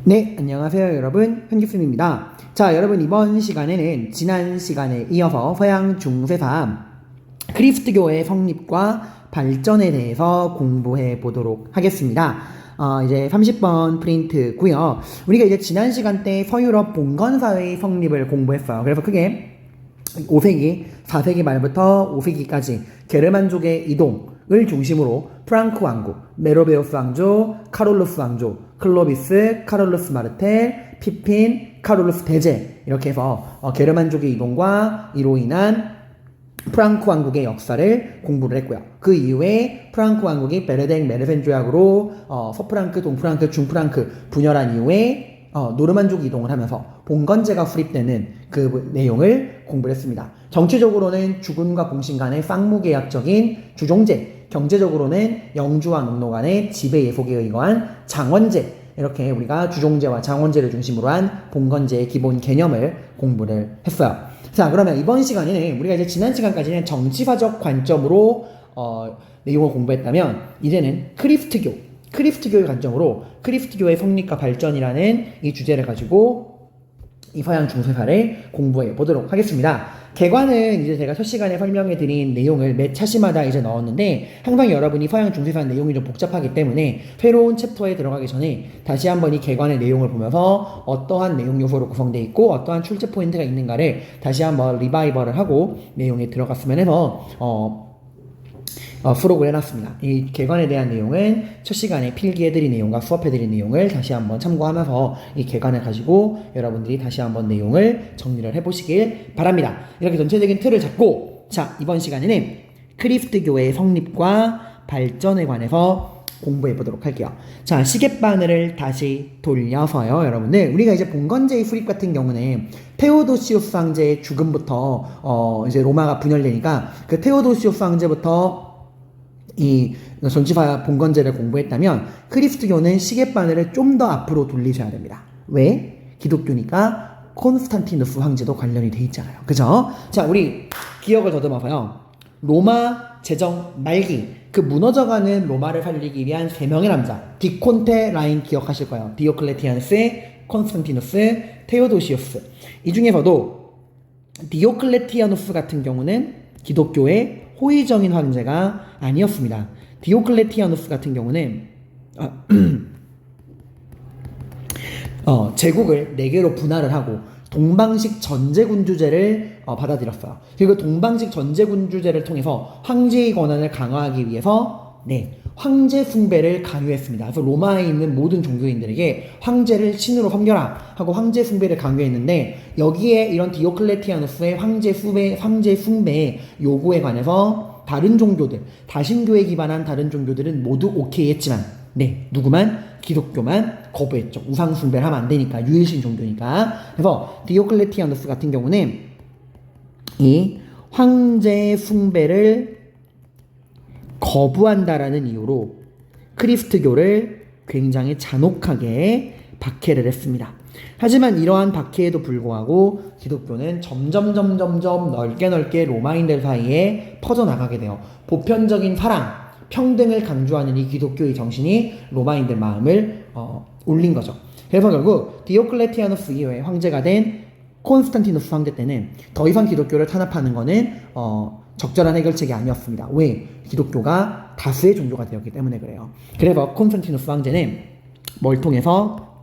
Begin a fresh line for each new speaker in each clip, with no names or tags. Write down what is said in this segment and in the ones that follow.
네, 안녕하세요 여러분, 현기쌤입니다. 자, 여러분 이번 시간에는 지난 시간에 이어서 서양 중세사 크리스트교의 성립과 발전에 대해서 공부해 보도록 하겠습니다. 이제 30번 프린트고요. 우리가 이제 지난 시간 때 서유럽 봉건사회의 성립을 공부했어요. 그래서 크게 5세기, 4세기 말부터 5세기까지 게르만족의 이동을 중심으로 프랑크 왕국, 메로베우스 왕조, 카롤루스 왕조, 클로비스, 카롤루스 마르텔, 피핀, 카롤루스 대제 이렇게 해서 게르만족의 이동과 이로 인한 프랑크 왕국의 역사를 공부를 했고요. 그 이후에 프랑크 왕국이 베르댕 메르센 조약으로 서프랑크, 동프랑크, 중프랑크 분열한 이후에 노르만족 이동을 하면서 봉건제가 수립되는 그 내용을 공부를 했습니다. 정치적으로는 주군과 공신 간의 쌍무계약적인 주종제, 경제적으로는 영주와 농노 간의 지배 예속에 의거한 장원제, 이렇게 우리가 주종제와 장원제를 중심으로 한 봉건제의 기본 개념을 공부를 했어요. 자, 그러면 이번 시간에는 우리가 이제 지난 시간까지는 정치사적 관점으로 내용을 공부했다면 이제는 크리스트교의 관점으로 크리스트교의 성립과 발전이라는 이 주제를 가지고 이 서양 중세사를 공부해 보도록 하겠습니다. 개관은 이제 제가 첫 시간에 설명해 드린 내용을 매 차시마다 이제 넣었는데 항상 여러분이 서양 중세사 내용이 좀 복잡하기 때문에 새로운 챕터에 들어가기 전에 다시 한번 이 개관의 내용을 보면서 어떠한 내용 요소로 구성되어 있고 어떠한 출제 포인트가 있는가를 다시 한번 리바이벌을 하고 내용에 들어갔으면 해서 수록을 해놨습니다. 이 개관에 대한 내용은 첫 시간에 필기해드린 내용과 수업해드린 내용을 다시 한번 참고하면서 이 개관을 가지고 여러분들이 다시 한번 내용을 정리를 해보시길 바랍니다. 이렇게 전체적인 틀을 잡고 자, 이번 시간에는 크리스트교의 성립과 발전에 관해서 공부해 보도록 할게요. 자, 시계바늘을 다시 돌려서요, 여러분들. 우리가 이제 봉건제의 수립 같은 경우는 테오도시우스 황제의 죽음부터 이제 로마가 분열되니까 그 테오도시우스 황제부터 이 전치사 봉건제를 공부했다면 크리스트교는 시계바늘을 좀 더 앞으로 돌리셔야 됩니다. 왜? 기독교니까 콘스탄티누스 황제도 관련이 돼 있잖아요. 그죠? 자, 우리 기억을 더듬어서요. 로마 제정 말기, 그 무너져가는 로마를 살리기 위한 3명의 남자, 디콘테 라인 기억하실 거예요. 디오클레티아누스, 콘스탄티누스, 테오도시우스. 이 중에서도 디오클레티아누스 같은 경우는 기독교의 호의적인 황제가 아니었습니다. 디오클레티아누스 같은 경우는 제국을 4개로 분할을 하고 동방식 전제군주제를 받아들였어요. 그리고 동방식 전제군주제를 통해서 황제의 권한을 강화하기 위해서 황제 숭배를 강요했습니다. 그래서 로마에 있는 모든 종교인들에게 황제를 신으로 섬겨라 하고 황제 숭배를 강요했는데 여기에 이런 디오클레티아누스의 황제 숭배 요구에 관해서 다른 종교들, 다신교에 기반한 다른 종교들은 모두 오케이 했지만 누구만? 기독교만 거부했죠. 우상 숭배를 하면 안 되니까, 유일신 종교니까. 그래서 디오클레티아누스 같은 경우는 이 황제 숭배를 거부한다라는 이유로 크리스트교를 굉장히 잔혹하게 박해를 했습니다. 하지만 이러한 박해에도 불구하고 기독교는 점점 넓게 로마인들 사이에 퍼져나가게 돼요. 보편적인 사랑, 평등을 강조하는 이 기독교의 정신이 로마인들 마음을 울린 거죠. 그래서 결국 디오클레티아누스 이후에 황제가 된 콘스탄티누스 황제 때는 더 이상 기독교를 탄압하는 거는 적절한 해결책이 아니었습니다. 왜? 기독교가 다수의 종교가 되었기 때문에 그래요. 그래서 콘스탄티누스 황제는 뭘 통해서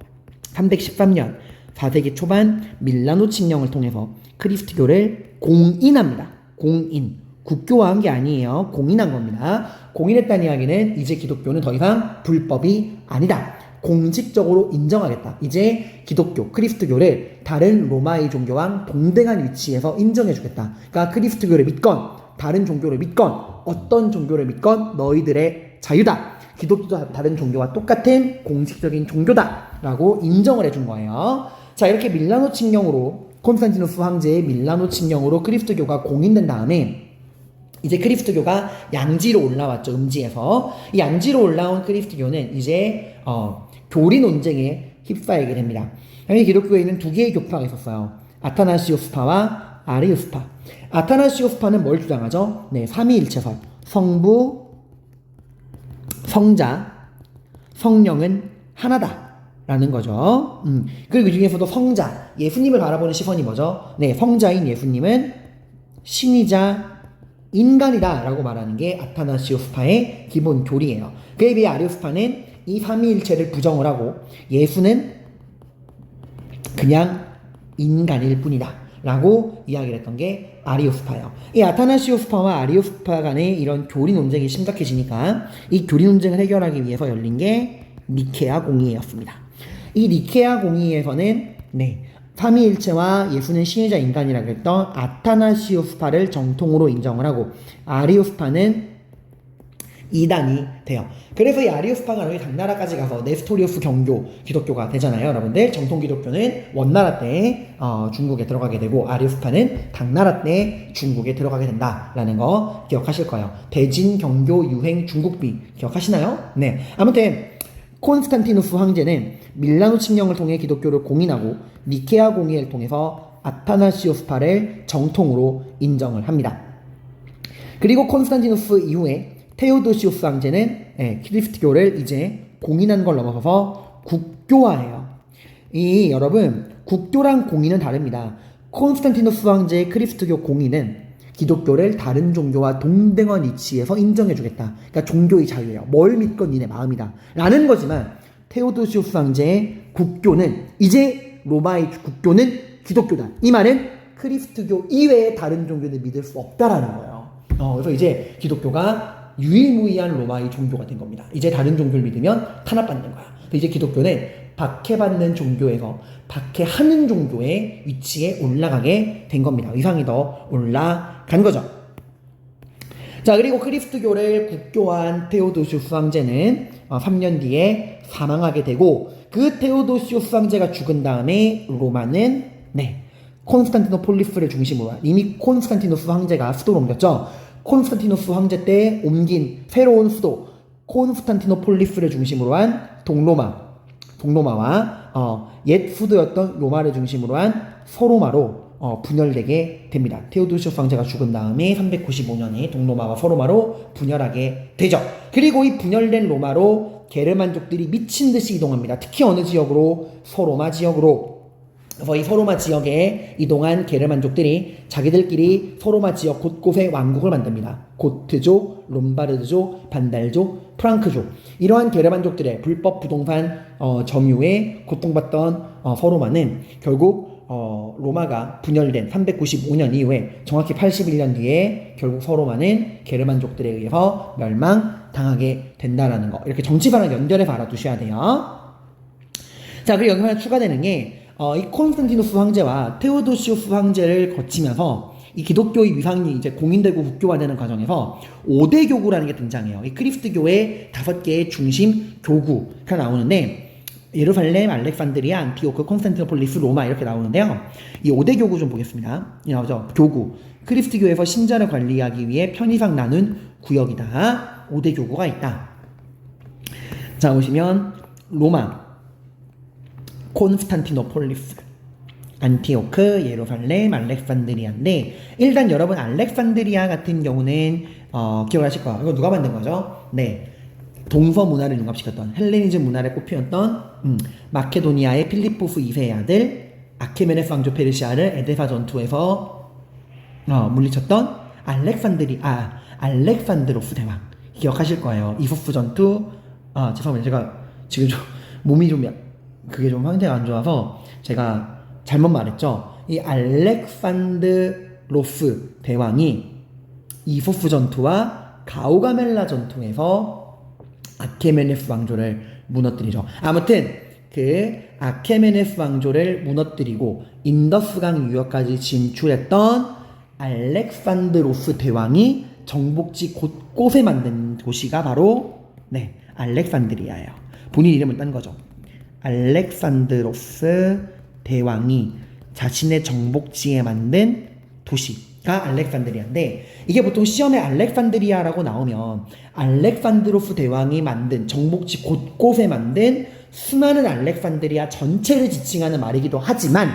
313년 4세기 초반 밀라노 칙령을 통해서 크리스트교를 공인합니다. 공인. 국교화한 게 아니에요. 공인한 겁니다. 공인했다는 이야기는 이제 기독교는 더 이상 불법이 아니다. 공식적으로 인정하겠다. 이제 기독교, 크리스트교를 다른 로마의 종교와 동등한 위치에서 인정해주겠다. 그러니까 크리스트교를 믿건 다른 종교를 믿건 어떤 종교를 믿건 너희들의 자유다. 기독교도 다른 종교와 똑같은 공식적인 종교다 라고 인정을 해준 거예요. 자, 이렇게 밀라노 칙령으로 콘스탄티누스 황제의 밀라노 칙령으로 크리스트교가 공인된 다음에 이제 크리스트교가 양지로 올라왔죠. 음지에서. 이 양지로 올라온 크리스트교는 이제 교리 논쟁에 휩싸이게 됩니다. 당연히 기독교에는 2개의 교파가 있었어요. 아타나시오스파와 아리우스파. 아타나시오스파는 뭘 주장하죠? 삼위일체설. 성부, 성자, 성령은 하나다 라는 거죠. 그리고 그 중에서도 성자, 예수님을 바라보는 시선이 뭐죠? 네, 성자인 예수님은 신이자 인간이다 라고 말하는 게 아타나시오스파의 기본 교리예요. 그에 비해 아리오스파는 이 삼위일체를 부정을 하고 예수는 그냥 인간일 뿐이다 라고 이야기를 했던 게 아리오스파예요. 이 아타나시오스파와 아리오스파 간의 이런 교리 논쟁이 심각해지니까 이 교리 논쟁을 해결하기 위해서 열린 게 니케아 공의회였습니다. 이 니케아 공의회에서는 삼위일체와 예수는 신이자 인간이라고 했던 아타나시오스파를 정통으로 인정을 하고 아리오스파는 이단이 돼요. 그래서 이 아리오스파가 나중에 당나라까지 가서 네스토리오스 경교 기독교가 되잖아요. 여러분들 정통 기독교는 원나라 때 중국에 들어가게 되고 아리오스파는 당나라 때 중국에 들어가게 된다라는 거 기억하실 거예요. 대진 경교 유행 중국비 기억하시나요? 네. 아무튼 콘스탄티누스 황제는 밀라노 칙령을 통해 기독교를 공인하고 니케아 공의회를 통해서 아타나시오스파를 정통으로 인정을 합니다. 그리고 콘스탄티누스 이후에 테오도시우스 황제는 키리스트교를 이제 공인한 걸 넘어서서 국교화해요. 여러분 국교랑 공인은 다릅니다. 콘스탄티누스 황제의 크리스트교 공인은 기독교를 다른 종교와 동등한 위치에서 인정해주겠다. 그러니까 종교의 자유예요. 뭘 믿건 니네 마음이다 라는 거지만 테오도시우스 황제의 국교는 이제 로마의 국교는 기독교다. 이 말은 크리스트교 이외의 다른 종교는 믿을 수 없다라는 거예요. 그래서 이제 기독교가 유일무이한 로마의 종교가 된 겁니다. 이제 다른 종교를 믿으면 탄압받는 거야. 이제 기독교는 박해받는 종교에서 박해하는 종교의 위치에 올라가게 된 겁니다. 위상이 더 올라간 거죠. 자, 그리고 크리스트교를 국교화한 테오도시우스 황제는 3년 뒤에 사망하게 되고 그 테오도시우스 황제가 죽은 다음에 로마는 콘스탄티노폴리스를 중심으로 이미 콘스탄티누스 황제가 수도로 옮겼죠. 콘스탄티누스 황제 때 옮긴 새로운 수도 콘스탄티노폴리스를 중심으로 한 동로마와 옛 수도였던 로마를 중심으로 한 서로마로 분열되게 됩니다. 테오도시우스 황제가 죽은 다음에 395년에 동로마와 서로마로 분열하게 되죠. 그리고 이 분열된 로마로 게르만족들이 미친 듯이 이동합니다. 특히 어느 지역으로? 서로마 지역으로. 그래서 이 서로마 지역에 이동한 게르만족들이 자기들끼리 서로마 지역 곳곳에 왕국을 만듭니다. 고트족, 롬바르드족, 반달족, 프랑크족. 이러한 게르만족들의 불법 부동산 점유에 고통받던 서로마는 결국 로마가 분열된 395년 이후에 정확히 81년 뒤에 결국 서로마는 게르만족들에 의해서 멸망당하게 된다라는 거. 이렇게 정치사랑 연결해서 알아두셔야 돼요. 자, 그리고 여기 하나 추가되는 게 이 콘스탄티누스 황제와 테오도시우스 황제를 거치면서 이 기독교의 위상이 이제 공인되고 국교화되는 과정에서 5대 교구라는 게 등장해요. 이 크리스트교의 5개의 중심 교구가 나오는데 예루살렘, 알렉산드리아, 안티오크, 콘스탄티노폴리스, 로마 이렇게 나오는데요. 이 5대 교구 좀 보겠습니다. 나오죠. 교구. 크리스트교에서 신자를 관리하기 위해 편의상 나눈 구역이다. 5대 교구가 있다. 자, 보시면 로마, 콘스탄티노폴리스, 안티오크, 예루살렘, 알렉산드리아인데 일단 여러분 알렉산드리아 같은 경우는 기억하실 거예요. 이거 누가 만든 거죠? 동서 문화를 융합시켰던 헬레니즘 문화를 꽃피웠던 마케도니아의 필리포스 2세의 아들 아케메네스 왕조 페르시아를 에데사 전투에서 물리쳤던 알렉산드로스 대왕 기억하실 거예요. 이소스 전투. 죄송합니다. 제가 지금 좀 몸이 좀 그게 좀 상태가 안 좋아서 제가 잘못 말했죠. 이 알렉산드로스 대왕이 이소스 전투와 가우가멜라 전투에서 아케메네스 왕조를 무너뜨리죠. 아무튼 그 아케메네스 왕조를 무너뜨리고 인더스강 유역까지 진출했던 알렉산드로스 대왕이 정복지 곳곳에 만든 도시가 바로 알렉산드리아예요. 본인 이름을 딴 거죠. 알렉산드로스 대왕이 자신의 정복지에 만든 도시가 알렉산드리아인데 이게 보통 시험에 알렉산드리아라고 나오면 알렉산드로스 대왕이 만든 정복지 곳곳에 만든 수많은 알렉산드리아 전체를 지칭하는 말이기도 하지만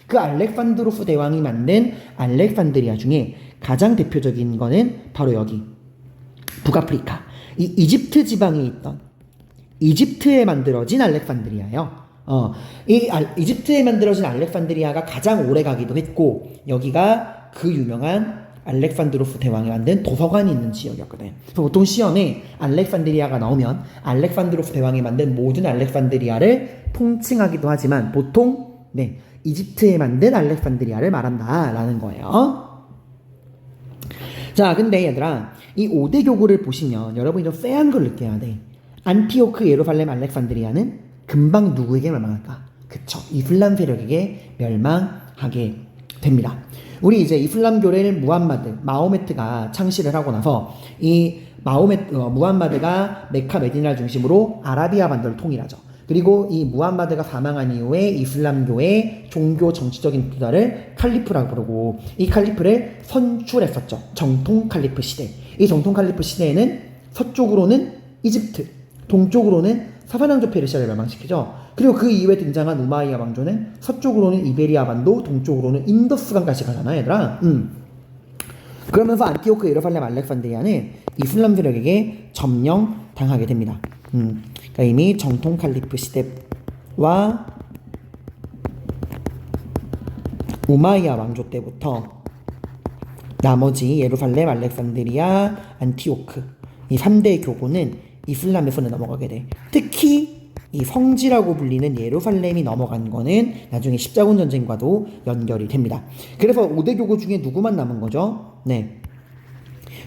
그 알렉산드로스 대왕이 만든 알렉산드리아 중에 가장 대표적인 거는 바로 여기 북아프리카 이 이집트 지방에 있던 이집트에 만들어진 알렉산드리아예요. 이집트에 만들어진 알렉산드리아가 가장 오래 가기도 했고, 여기가 그 유명한 알렉산드로스 대왕이 만든 도서관이 있는 지역이었거든. 그래서 보통 시험에 알렉산드리아가 나오면 알렉산드로스 대왕이 만든 모든 알렉산드리아를 통칭하기도 하지만 보통 이집트에 만든 알렉산드리아를 말한다라는 거예요. 자, 근데 얘들아, 이 5대 교구를 보시면 여러분이 좀 쎄한 걸 느껴야 돼. 안티오크, 예루살렘, 알렉산드리아는 금방 누구에게 멸망할까? 그쵸, 이슬람 세력에게 멸망하게 됩니다. 우리 이제 이슬람교를 마호메트가 창시를 하고 나서 이 무함마드가 메카 메디나를 중심으로 아라비아 반도를 통일하죠. 그리고 이 무함마드가 사망한 이후에 이슬람교의 종교 정치적인 부자를 칼리프라고 부르고, 이 칼리프를 선출했었죠. 정통 칼리프 시대. 이 정통 칼리프 시대에는 서쪽으로는 이집트, 동쪽으로는 사바낭조 페르시아를 멸망시키죠. 그리고 그 이후에 등장한 우마이야 왕조는 서쪽으로는 이베리아 반도, 동쪽으로는 인더스강까지 가잖아, 얘들아. 그러면서 안티오크, 예루살렘, 알렉산드리아는 이슬람 세력에게 점령당하게 됩니다. 그러니까 이미 정통 칼리프 시대와 우마이야 왕조 때부터 나머지 예루살렘, 알렉산드리아, 안티오크 이 3대 교구는 이슬람의 손에 넘어가게 돼. 특히 이 성지라고 불리는 예루살렘이 넘어간 거는 나중에 십자군 전쟁과도 연결이 됩니다. 그래서 5대 교구 중에 누구만 남은 거죠?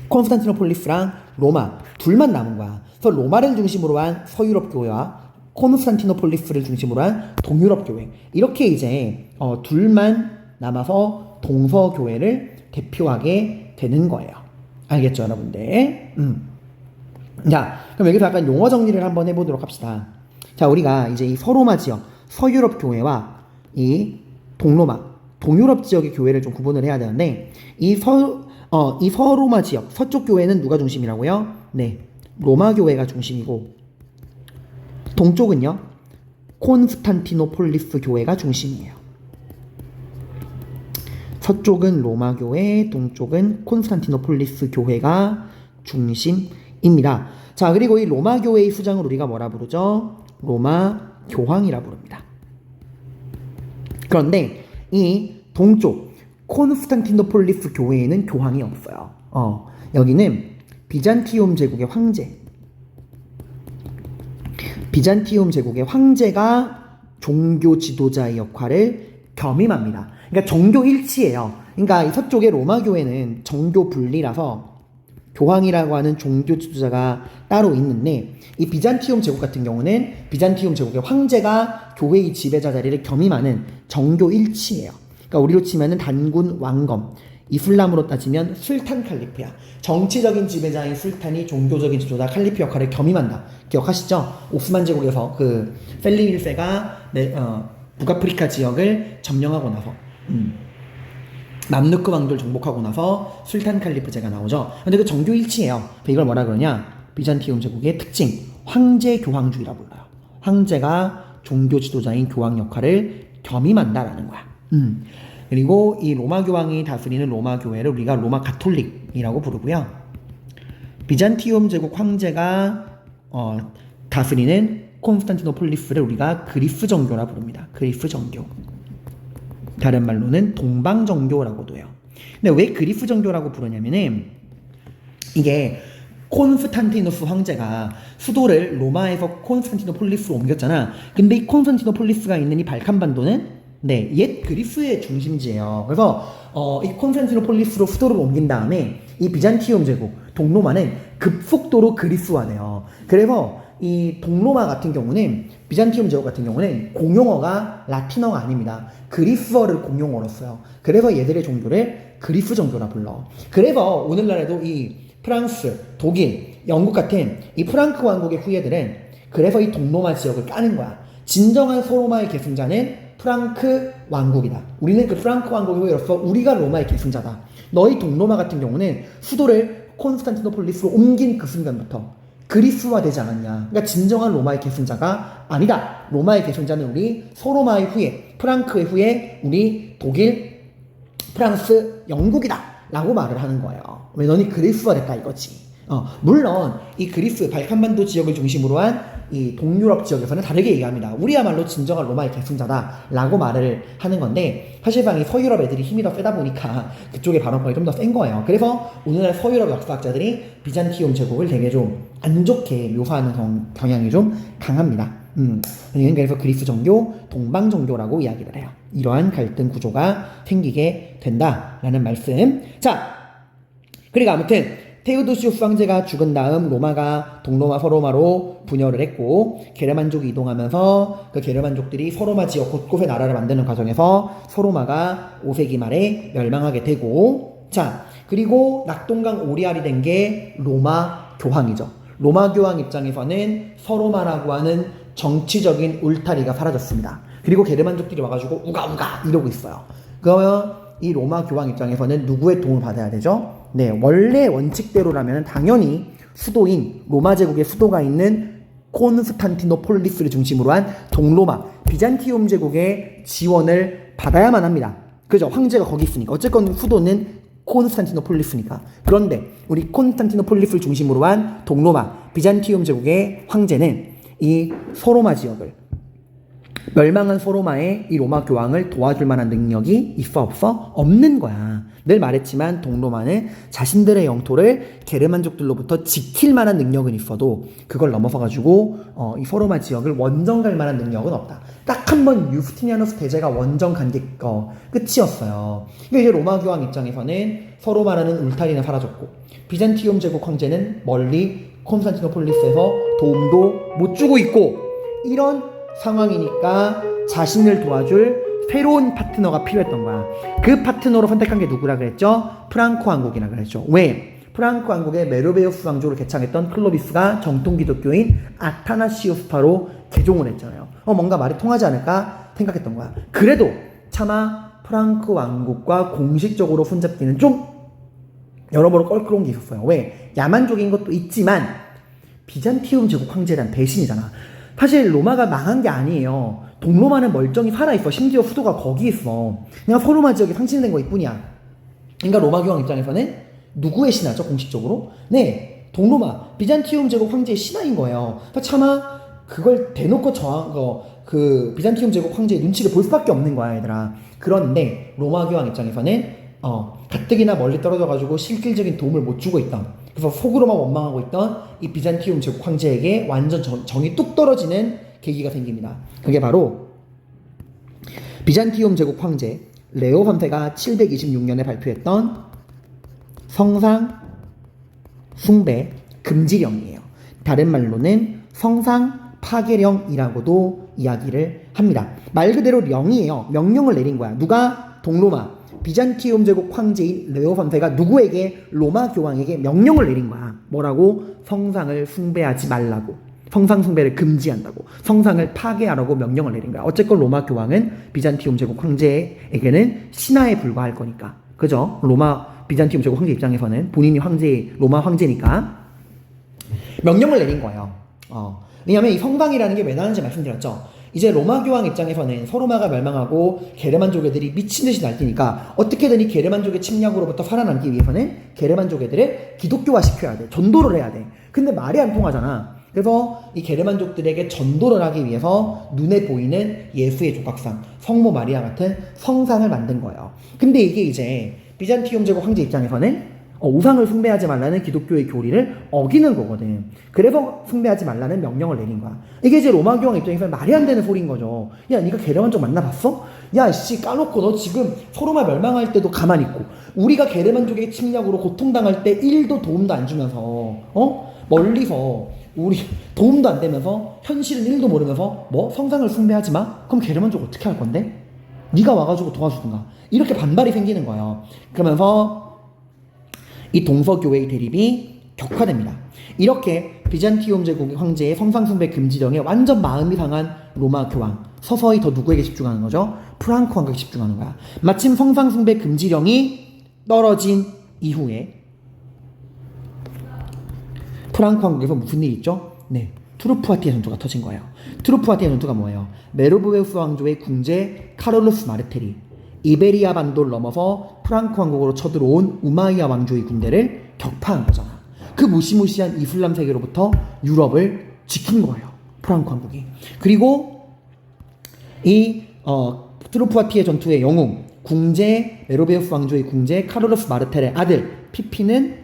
콘스탄티노폴리스랑 로마 둘만 남은 거야. 그래서 로마를 중심으로 한 서유럽 교회와 콘스탄티노폴리스를 중심으로 한 동유럽 교회, 이렇게 이제 둘만 남아서 동서교회를 대표하게 되는 거예요. 알겠죠, 여러분들? 자, 그럼 여기서 약간 용어 정리를 한번 해보도록 합시다. 자, 우리가 이제 이 서로마 지역, 서유럽 교회와 이 동유럽 지역의 교회를 좀 구분을 해야 되는데, 이 서로마 지역, 서쪽 교회는 누가 중심이라고요? 로마 교회가 중심이고, 동쪽은요, 콘스탄티노폴리스 교회가 중심이에요. 서쪽은 로마 교회, 동쪽은 콘스탄티노폴리스 교회가 중심입니다. 자, 그리고 이 로마 교회의 수장을 우리가 뭐라 부르죠? 로마 교황이라 부릅니다. 그런데 이 동쪽 콘스탄티노폴리스 교회에는 교황이 없어요. 여기는 비잔티움 제국의 황제가 종교 지도자의 역할을 겸임합니다. 그러니까 종교 일치예요. 그러니까 이 서쪽의 로마 교회는 종교 분리라서 교황이라고 하는 종교 지도자가 따로 있는데, 이 비잔티움 제국 같은 경우는 비잔티움 제국의 황제가 교회의 지배자 자리를 겸임하는 정교 일치예요. 그러니까 우리로 치면은 단군 왕검, 이슬람으로 따지면 술탄 칼리프야. 정치적인 지배자인 술탄이 종교적인 지도자 칼리프 역할을 겸임한다. 기억하시죠? 오스만 제국에서 그 펠리 1세가 북아프리카 지역을 점령하고 나서 맘루크 왕조를 정복하고 나서 술탄 칼리프제가 나오죠. 근데 그 정교 일치예요. 이걸 뭐라 그러냐? 비잔티움 제국의 특징, 황제 교황주의라 불러요. 황제가 종교 지도자인 교황 역할을 겸임한다라는 거야. 그리고 이 로마 교황이 다스리는 로마 교회를 우리가 로마 가톨릭이라고 부르고요. 비잔티움 제국 황제가 다스리는 콘스탄티노폴리스를 우리가 그리스 정교라 부릅니다. 그리스 정교. 다른 말로는 동방 정교라고도 해요. 근데 왜 그리스 정교라고 부르냐면은, 이게 콘스탄티누스 황제가 수도를 로마에서 콘스탄티노폴리스로 옮겼잖아. 근데 이 콘스탄티노폴리스가 있는 이 발칸반도는 옛 그리스의 중심지예요. 그래서 이 콘스탄티노폴리스로 수도를 옮긴 다음에 이 비잔티움 제국, 동로마는 급속도로 그리스화돼요. 그래서 이 동로마 같은 경우는, 비잔티움 제국 같은 경우는 공용어가 라틴어가 아닙니다. 그리스어를 공용어로 써요. 그래서 얘들의 종교를 그리스 정교라 불러. 그래서 오늘날에도 이 프랑스, 독일, 영국 같은 이 프랑크 왕국의 후예들은 그래서 이 동로마 지역을 까는 거야. 진정한 소로마의 계승자는 프랑크 왕국이다. 우리는 그 프랑크 왕국의 후예로서 우리가 로마의 계승자다. 너희 동로마 같은 경우는 수도를 콘스탄티노폴리스로 옮긴 그 순간부터 그리스화 되지 않았냐. 그러니까 진정한 로마의 계승자가 아니다. 로마의 계승자는 우리 소로마의 후예, 프랑크의 후예, 우리 독일, 프랑스, 영국이다 라고 말을 하는 거예요. 왜? 너니 그리스화 됐다 이거지. 물론 이 그리스 발칸반도 지역을 중심으로 한 이 동유럽 지역에서는 다르게 얘기합니다. 우리야말로 진정한 로마의 계승자다라고 말을 하는 건데 사실상 이 서유럽 애들이 힘이 더 세다 보니까 그쪽의 발언권이 좀 더 센 거예요. 그래서 오늘날 서유럽 역사학자들이 비잔티움 제국을 되게 좀 안 좋게 묘사하는 경향이 좀 강합니다. 그래서 그리스 정교, 동방 정교라고 이야기를 해요. 이러한 갈등 구조가 생기게 된다라는 말씀. 자, 그리고 아무튼 테오도시우스 황제가 죽은 다음 로마가 동로마 서로마로 분열을 했고 게르만족이 이동하면서 그 게르만족들이 서로마 지역 곳곳에 나라를 만드는 과정에서 서로마가 5세기 말에 멸망하게 되고 자 그리고 낙동강 오리알이 된 게 로마 교황이죠. 로마 교황 입장에서는 서로마라고 하는 정치적인 울타리가 사라졌습니다. 그리고 게르만족들이 와가지고 우가우가 이러고 있어요. 그러면 이 로마 교황 입장에서는 누구의 도움을 받아야 되죠? 네, 원래 원칙대로라면 당연히 수도인 로마 제국의 수도가 있는 콘스탄티노폴리스를 중심으로 한 동로마 비잔티움 제국의 지원을 받아야만 합니다. 그죠? 황제가 거기 있으니까. 어쨌건 수도는 콘스탄티노폴리스니까. 그런데 우리 콘스탄티노폴리스를 중심으로 한 동로마 비잔티움 제국의 황제는 이 서로마 지역을 멸망한 서로마의 이 로마 교황을 도와줄 만한 능력이 있어 없어? 없는 거야. 늘 말했지만 동로마는 자신들의 영토를 게르만족들로부터 지킬 만한 능력은 있어도 그걸 넘어서가지고 이 서로마 지역을 원정 갈 만한 능력은 없다. 딱 한 번 유스티니아누스 대제가 원정 간 게 끝이었어요. 그러니까 이제 로마 교황 입장에서는 서로마라는 울타리는 사라졌고 비잔티움 제국 황제는 멀리 콘스탄티노폴리스에서 도움도 못 주고 있고 이런 상황이니까 자신을 도와줄 새로운 파트너가 필요했던 거야. 그 파트너로 선택한 게 누구라 그랬죠? 프랑코 왕국이라 그랬죠. 왜? 프랑코 왕국의 메로베우스 왕조를 개창했던 클로비스가 정통 기독교인 아타나시우스파로 개종을 했잖아요. 뭔가 말이 통하지 않을까 생각했던 거야. 그래도 차마 프랑코 왕국과 공식적으로 손잡기는 좀 여러모로 껄끄러운 게 있었어요. 왜? 야만족인 것도 있지만 비잔티움 제국 황제에 대한 배신이잖아. 사실 로마가 망한 게 아니에요. 동로마는 멀쩡히 살아있어. 심지어 수도가 거기 있어. 그냥 서로마 지역이 상실된 거일 뿐이야. 그러니까 로마 교황 입장에서는 누구의 신하죠? 공식적으로? 네, 동로마 비잔티움 제국 황제의 신하인 거예요. 그러니까 차마 그걸 대놓고 그 비잔티움 제국 황제의 눈치를 볼 수밖에 없는 거야, 얘들아. 그런데 로마 교황 입장에서는 가뜩이나 멀리 떨어져가지고 실질적인 도움을 못 주고 있던, 그래서 속으로만 원망하고 있던 이 비잔티움 제국 황제에게 완전 정이 뚝 떨어지는 계기가 생깁니다. 그게 바로 비잔티움 제국 황제 레오 3세가 726년에 발표했던 성상 숭배 금지령이에요. 다른 말로는 성상 파괴령이라고도 이야기를 합니다. 말 그대로 령이에요. 명령을 내린 거야. 누가? 동로마 비잔티움 제국 황제인 레오 3세가 누구에게? 로마 교황에게 명령을 내린 거야. 뭐라고? 성상을 숭배하지 말라고. 성상 숭배를 금지한다고. 성상을 파괴하라고 명령을 내린 거야. 어쨌건 로마 교황은 비잔티움 제국 황제에게는 신하에 불과할 거니까. 그죠? 로마 비잔티움 제국 황제 입장에서는 본인이 로마 황제니까 명령을 내린 거예요. 왜냐면 이 성방이라는 게 왜 나는지 말씀드렸죠. 이제 로마 교황 입장에서는 서로마가 멸망하고 게르만족 애들이 미친듯이 날뛰니까 어떻게든 이 게르만족의 침략으로부터 살아남기 위해서는 게르만족 애들을 기독교화 시켜야 돼. 전도를 해야 돼. 근데 말이 안 통하잖아. 그래서 이 게르만족들에게 전도를 하기 위해서 눈에 보이는 예수의 조각상, 성모 마리아 같은 성상을 만든 거예요. 근데 이게 이제 비잔티움 제국 황제 입장에서는 우상을 숭배하지 말라는 기독교의 교리를 어기는 거거든. 그래서 숭배하지 말라는 명령을 내린 거야. 이게 이제 로마 교황 입장에서는 말이 안 되는 소리인 거죠. 야, 네가 게르만족 만나봤어? 야, 씨, 까놓고 너 지금 서로마 멸망할 때도 가만히 있고 우리가 게르만족의 침략으로 고통당할 때 1도 도움도 안 주면서 멀리서 우리 도움도 안 되면서 현실은 1도 모르면서 성상을 숭배하지 마? 그럼 게르만족 어떻게 할 건데? 네가 와가지고 도와주든가. 이렇게 반발이 생기는 거예요. 그러면서 이 동서교회의 대립이 격화됩니다. 이렇게 비잔티움 제국 황제의 성상 숭배 금지령에 완전 마음이 상한 로마 교황, 서서히 더 누구에게 집중하는 거죠? 프랑코 왕국에 집중하는 거야. 마침 성상 숭배 금지령이 떨어진 이후에 프랑코 왕국에서 무슨 일이 있죠? 네, 투르푸아티의 전투가 터진 거예요. 투르푸아티의 전투가 뭐예요? 메로보에우스 왕조의 궁제 카롤루스 마르텔이 이베리아 반도를 넘어서 프랑코 왕국으로 쳐들어온 우마이야 왕조의 군대를 격파한 거잖아. 그 무시무시한 이슬람 세계로부터 유럽을 지킨 거예요. 프랑크 왕국이. 그리고 이 트루프와티의 전투의 영웅 궁제 메로베우스 왕조의 궁제 카를로스 마르텔의 아들 피피는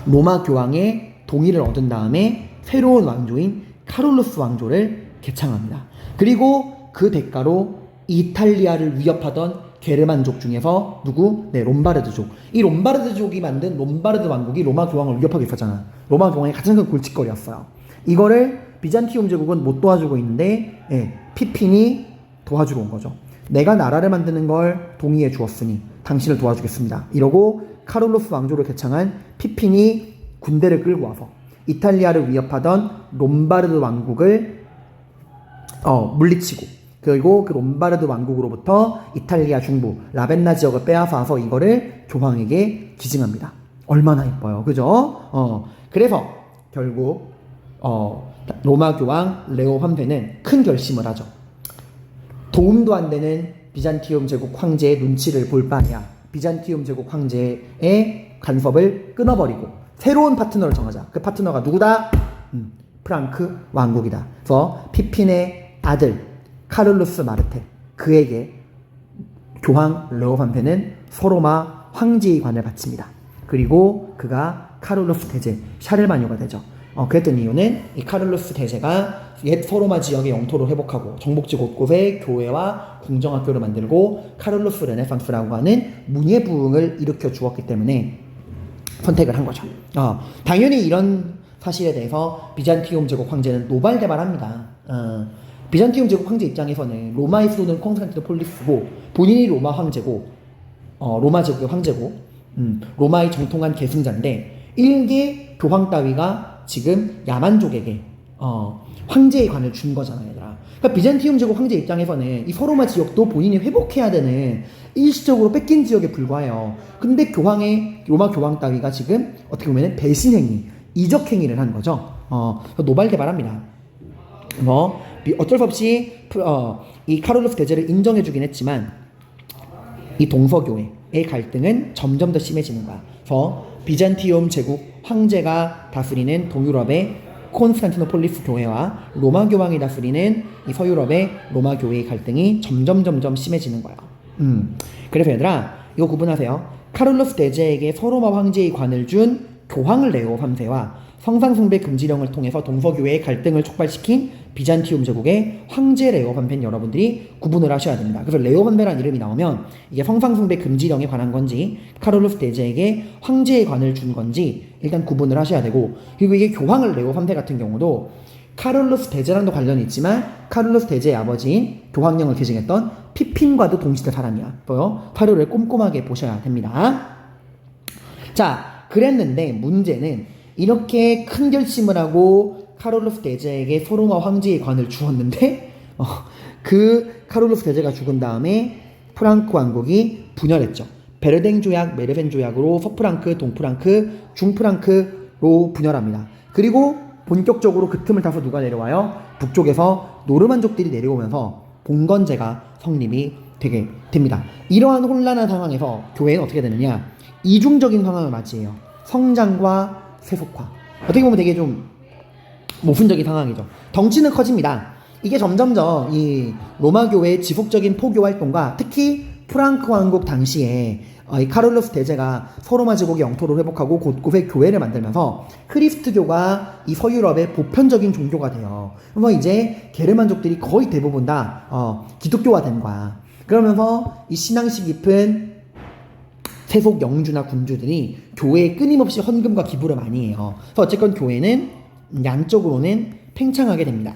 로마 교황의 동의를 얻은 다음에 새로운 왕조인 카를로스 왕조를 개창합니다. 그리고 그 대가로 이탈리아를 위협하던 게르만족 중에서 누구? 네, 롬바르드족. 이 롬바르드족이 만든 롬바르드 왕국이 로마 교황을 위협하고 있었잖아. 로마 교황의 가장 큰 골칫거리였어요. 이거를 비잔티움 제국은 못 도와주고 있는데 피핀이 도와주러 온 거죠. 내가 나라를 만드는 걸 동의해 주었으니 당신을 도와주겠습니다. 이러고 카를로스 왕조를 개창한 피핀이 군대를 끌고 와서 이탈리아를 위협하던 롬바르드 왕국을 물리치고 그리고 그 롬바르드 왕국으로부터 이탈리아 중부 라벤나 지역을 빼앗아서 이거를 교황에게 기증합니다. 얼마나 이뻐요, 그죠? 그래서 결국 로마 교황 레오 3세는 큰 결심을 하죠. 도움도 안 되는 비잔티움 제국 황제의 눈치를 볼 바에야 비잔티움 제국 황제의 간섭을 끊어버리고 새로운 파트너를 정하자. 그 파트너가 누구다? 프랑크 왕국이다. 그래서 피핀의 아들 카를로스 마르텔, 그에게 교황 레오 3세는 서로마 황제의 관을 바칩니다. 그리고 그가 카를로스 대제 샤를마뇨가 되죠. 그랬던 이유는 이 카를로스 대제가 옛 서로마 지역의 영토를 회복하고 정복지 곳곳에 교회와 궁정학교를 만들고 카를로스 르네상스라고 하는 문예 부흥을 일으켜 주었기 때문에 선택을 한 거죠. 당연히 이런 사실에 대해서 비잔티움 제국 황제는 노발대발합니다. 비잔티움 제국 황제 입장에서는 로마의 수도는 콘스탄티노폴리스고 본인이 로마 황제고 로마 제국의 황제고 로마의 정통한 계승자인데 일개 교황 따위가 지금 야만족에게 황제의 관을 준 거잖아요, 얘들아. 그러니까 비잔티움 제국 황제 입장에서는 이 서로마 지역도 본인이 회복해야 되는 일시적으로 뺏긴 지역에 불과해요. 근데 로마 교황 따위가 지금 어떻게 보면 배신행위, 이적행위를 한 거죠. 노발대발합니다. 어쩔 수 없이 이 카를로스 대제를 인정해주긴 했지만 이 동서교회의 갈등은 점점 더 심해지는 거야. 그래서 비잔티움 제국 황제가 다스리는 동유럽의 콘스탄티노폴리스 교회와 로마 교황이 다스리는 이 서유럽의 로마 교회의 갈등이 점점 심해지는 거야. 그래서 얘들아 이거 구분하세요. 카를로스 대제에게 서로마 황제의 관을 준 교황 레오 3세와 성상숭배 금지령을 통해서 동서교회의 갈등을 촉발시킨 비잔티움 제국의 황제 레오 3세는 여러분들이 구분을 하셔야 됩니다. 그래서 레오 3세라는 이름이 나오면 이게 성상숭배 금지령에 관한 건지 카를로스 대제에게 황제의 관을 준 건지 일단 구분을 하셔야 되고, 그리고 이게 교황 레오 3세 같은 경우도 카를로스 대제랑도 관련이 있지만 카를로스 대제의 아버지인 교황령을 계승했던 피핀과도 동시대 사람이야. 또요, 사료를 꼼꼼하게 보셔야 됩니다. 자, 그랬는데 문제는 이렇게 큰 결심을 하고 카를로스 대제에게 서로마 황제의 관을 주었는데 그 카를로스 대제가 죽은 다음에 프랑크 왕국이 분열했죠. 베르댕 조약, 메르벤 조약으로 서프랑크, 동프랑크, 중프랑크로 분열합니다. 그리고 본격적으로 그 틈을 타서 누가 내려와요? 북쪽에서 노르만족들이 내려오면서 봉건제가 성립이 되게 됩니다. 이러한 혼란한 상황에서 교회는 어떻게 되느냐? 이중적인 상황을 맞이해요. 성장과 세속화. 어떻게 보면 되게 좀 모순적인 상황이죠. 덩치는 커집니다. 이게 점점점 이 로마 교회의 지속적인 포교 활동과 특히 프랑크 왕국 당시에 이 카를로스 대제가 서로마 제국의 영토를 회복하고 곳곳에 교회를 만들면서 크리스트교가 이 서유럽의 보편적인 종교가 돼요. 그래서 이제 게르만족들이 거의 대부분 다 기독교화 된 거야. 그러면서 이 신앙심 깊은 세속 영주나 군주들이 교회에 끊임없이 헌금과 기부를 많이 해요. 그래서 어쨌건 교회는 양적으로는 팽창하게 됩니다.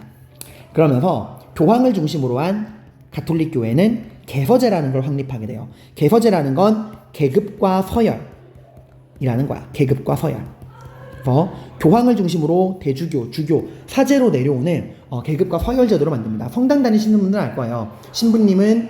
그러면서 교황을 중심으로 한 가톨릭 교회는 개서제라는 걸 확립하게 돼요. 개서제라는 건 계급과 서열이라는 거야. 계급과 서열. 그래서 교황을 중심으로 대주교, 주교, 사제로 내려오는 계급과 서열 제도를 만듭니다. 성당 다니시는 분들은 알 거예요. 신부님은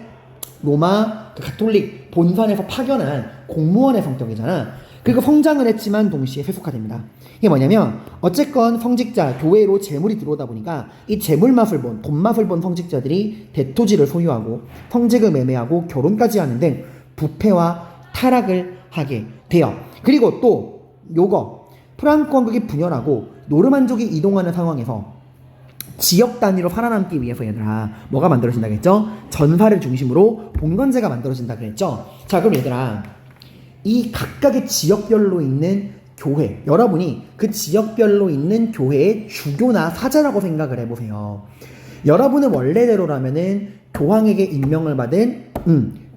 로마 가톨릭 본산에서 파견한 공무원의 성격이잖아. 그리고 성장을 했지만 동시에 세속화됩니다. 이게 뭐냐면 어쨌건 성직자, 교회로 재물이 들어오다 보니까 이 재물 맛을 본, 돈 맛을 본 성직자들이 대토지를 소유하고 성직을 매매하고 결혼까지 하는 등 부패와 타락을 하게 돼요. 그리고 또 요거 프랑크 왕국이 분열하고 노르만족이 이동하는 상황에서 지역 단위로 살아남기 위해서 얘들아 뭐가 만들어진다겠죠? 전파를 중심으로 봉건제가 만들어진다 그랬죠? 자, 그럼 얘들아 이 각각의 지역별로 있는 교회, 여러분이 그 지역별로 있는 교회의 주교나 사제라고 생각을 해보세요. 여러분은 원래대로라면은 교황에게 임명을 받은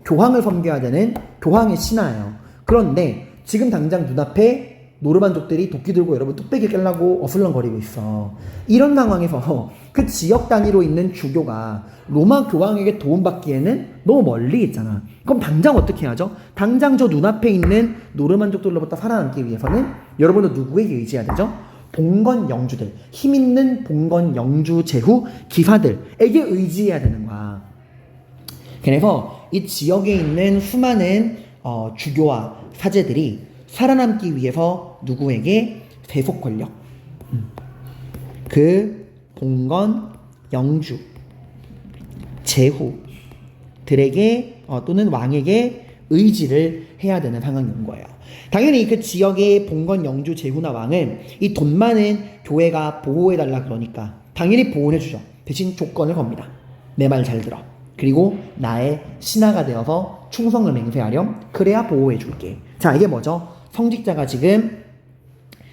교황을 섬겨야 되는 교황의 신하예요. 그런데 지금 당장 눈앞에 노르만족들이 도끼 들고 여러분 뚝배기 깨려고 어슬렁거리고 있어. 이런 상황에서 그 지역 단위로 있는 주교가 로마 교황에게 도움받기에는 너무 멀리 있잖아. 그럼 당장 어떻게 해야죠? 당장 저 눈앞에 있는 노르만족들로부터 살아남기 위해서는 여러분은 누구에게 의지해야 되죠? 봉건 영주들, 힘있는 봉건 영주 제후 기사들에게 의지해야 되는 거야. 그래서 이 지역에 있는 수많은 주교와 사제들이 살아남기 위해서 누구에게 세속 권력, 그 봉건 영주 제후들에게 또는 왕에게 의지를 해야 되는 상황이 온 거예요. 당연히 그 지역의 봉건 영주 제후나 왕은 이 돈 많은 교회가 보호해달라 그러니까 당연히 보호해주죠. 대신 조건을 겁니다. 내 말 잘 들어. 그리고 나의 신하가 되어서 충성을 맹세하렴. 그래야 보호해줄게. 자, 이게 뭐죠? 성직자가 지금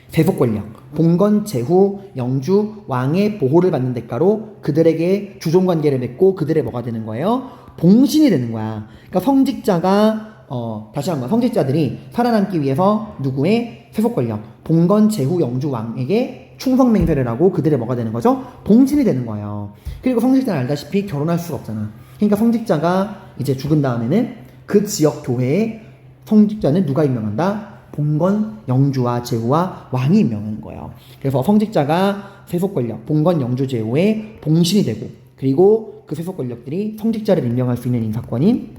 세속 권력, 봉건 제후 영주 왕의 보호를 받는 대가로 그들에게 주종 관계를 맺고 그들의 뭐가 되는 거예요? 봉신이 되는 거야. 그러니까 성직자가 다시 한번 성직자들이 살아남기 위해서 누구의 세속 권력, 봉건 제후 영주 왕에게 충성 맹세를 하고 그들의 뭐가 되는 거죠? 봉신이 되는 거예요. 그리고 성직자는 알다시피 결혼할 수가 없잖아. 그러니까 성직자가 이제 죽은 다음에는 그 지역 교회의 성직자는 누가 임명한다? 봉건 영주와 제후와 왕이 임명하는 거예요. 그래서 성직자가 세속 권력, 봉건 영주 제후의 봉신이 되고, 그리고 그 세속 권력들이 성직자를 임명할 수 있는 인사권인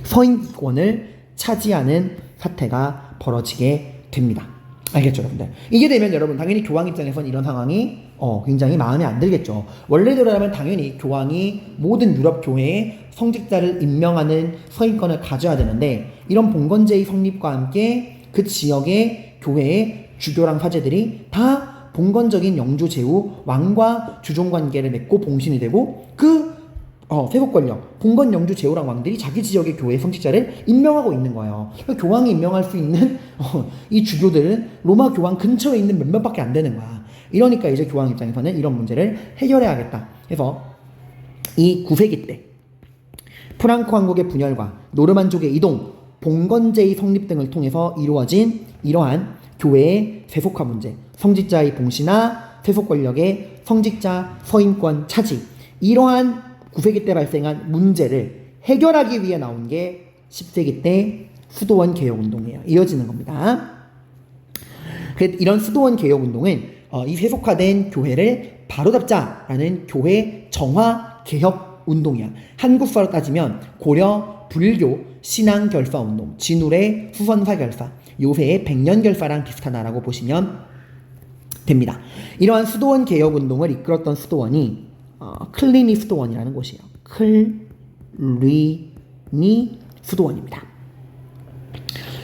서인권을 차지하는 사태가 벌어지게 됩니다. 알겠죠, 여러분들? 이게 되면 여러분 당연히 교황 입장에서는 이런 상황이 굉장히 마음에 안 들겠죠. 원래대로라면 당연히 교황이 모든 유럽 교회에 성직자를 임명하는 서인권을 가져야 되는데, 이런 봉건제의 성립과 함께 그 지역의 교회의 주교랑 사제들이 다 봉건적인 영주 제후 왕과 주종 관계를 맺고 봉신이 되고, 그 세속 권력, 봉건 영주 제후랑 왕들이 자기 지역의 교회 성직자를 임명하고 있는 거예요. 그러니까 교황이 임명할 수 있는 이 주교들은 로마 교황 근처에 있는 몇몇밖에 안 되는 거야. 이러니까 이제 교황 입장에서는 이런 문제를 해결해야겠다 해서 이 9세기 때 프랑크 왕국의 분열과 노르만족의 이동, 봉건제의 성립 등을 통해서 이루어진 이러한 교회의 세속화 문제, 성직자의 봉신화, 세속 권력의 성직자 서인권 차지, 이러한 9세기 때 발생한 문제를 해결하기 위해 나온 게 10세기 때 수도원 개혁운동이에요. 이어지는 겁니다. 이런 수도원 개혁운동은 이 세속화된 교회를 바로잡자라는 교회 정화 개혁 운동이야. 한국사로 따지면 고려 불교 신앙 결사 운동, 진울의 수선사 결사, 요새의 백년 결사랑 비슷하다라고 보시면 됩니다. 이러한 수도원 개혁 운동을 이끌었던 수도원이 클리니 수도원이라는 곳이에요. 클리니 수도원입니다.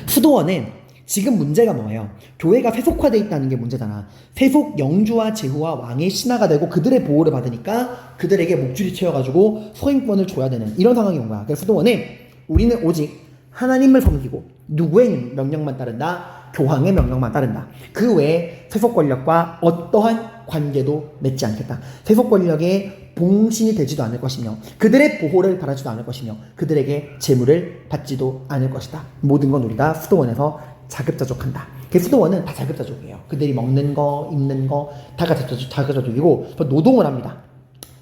수도원은 지금 문제가 뭐예요? 교회가 세속화되어 있다는 게 문제잖아. 세속 영주와 제후와 왕의 신하가 되고 그들의 보호를 받으니까 그들에게 목줄이 채워가지고 서인권을 줘야 되는 이런 상황이 온 거야. 그래서 수도원은 우리는 오직 하나님을 섬기고 누구의 명령만 따른다? 교황의 명령만 따른다. 그 외에 세속 권력과 어떠한 관계도 맺지 않겠다. 세속 권력의 봉신이 되지도 않을 것이며 그들의 보호를 바라지도 않을 것이며 그들에게 재물을 받지도 않을 것이다. 모든 건 우리가 수도원에서 자급자족한다. 그 수도원은 다 자급자족이에요. 그들이 먹는 거, 입는 거 다 자급자족이고 노동을 합니다.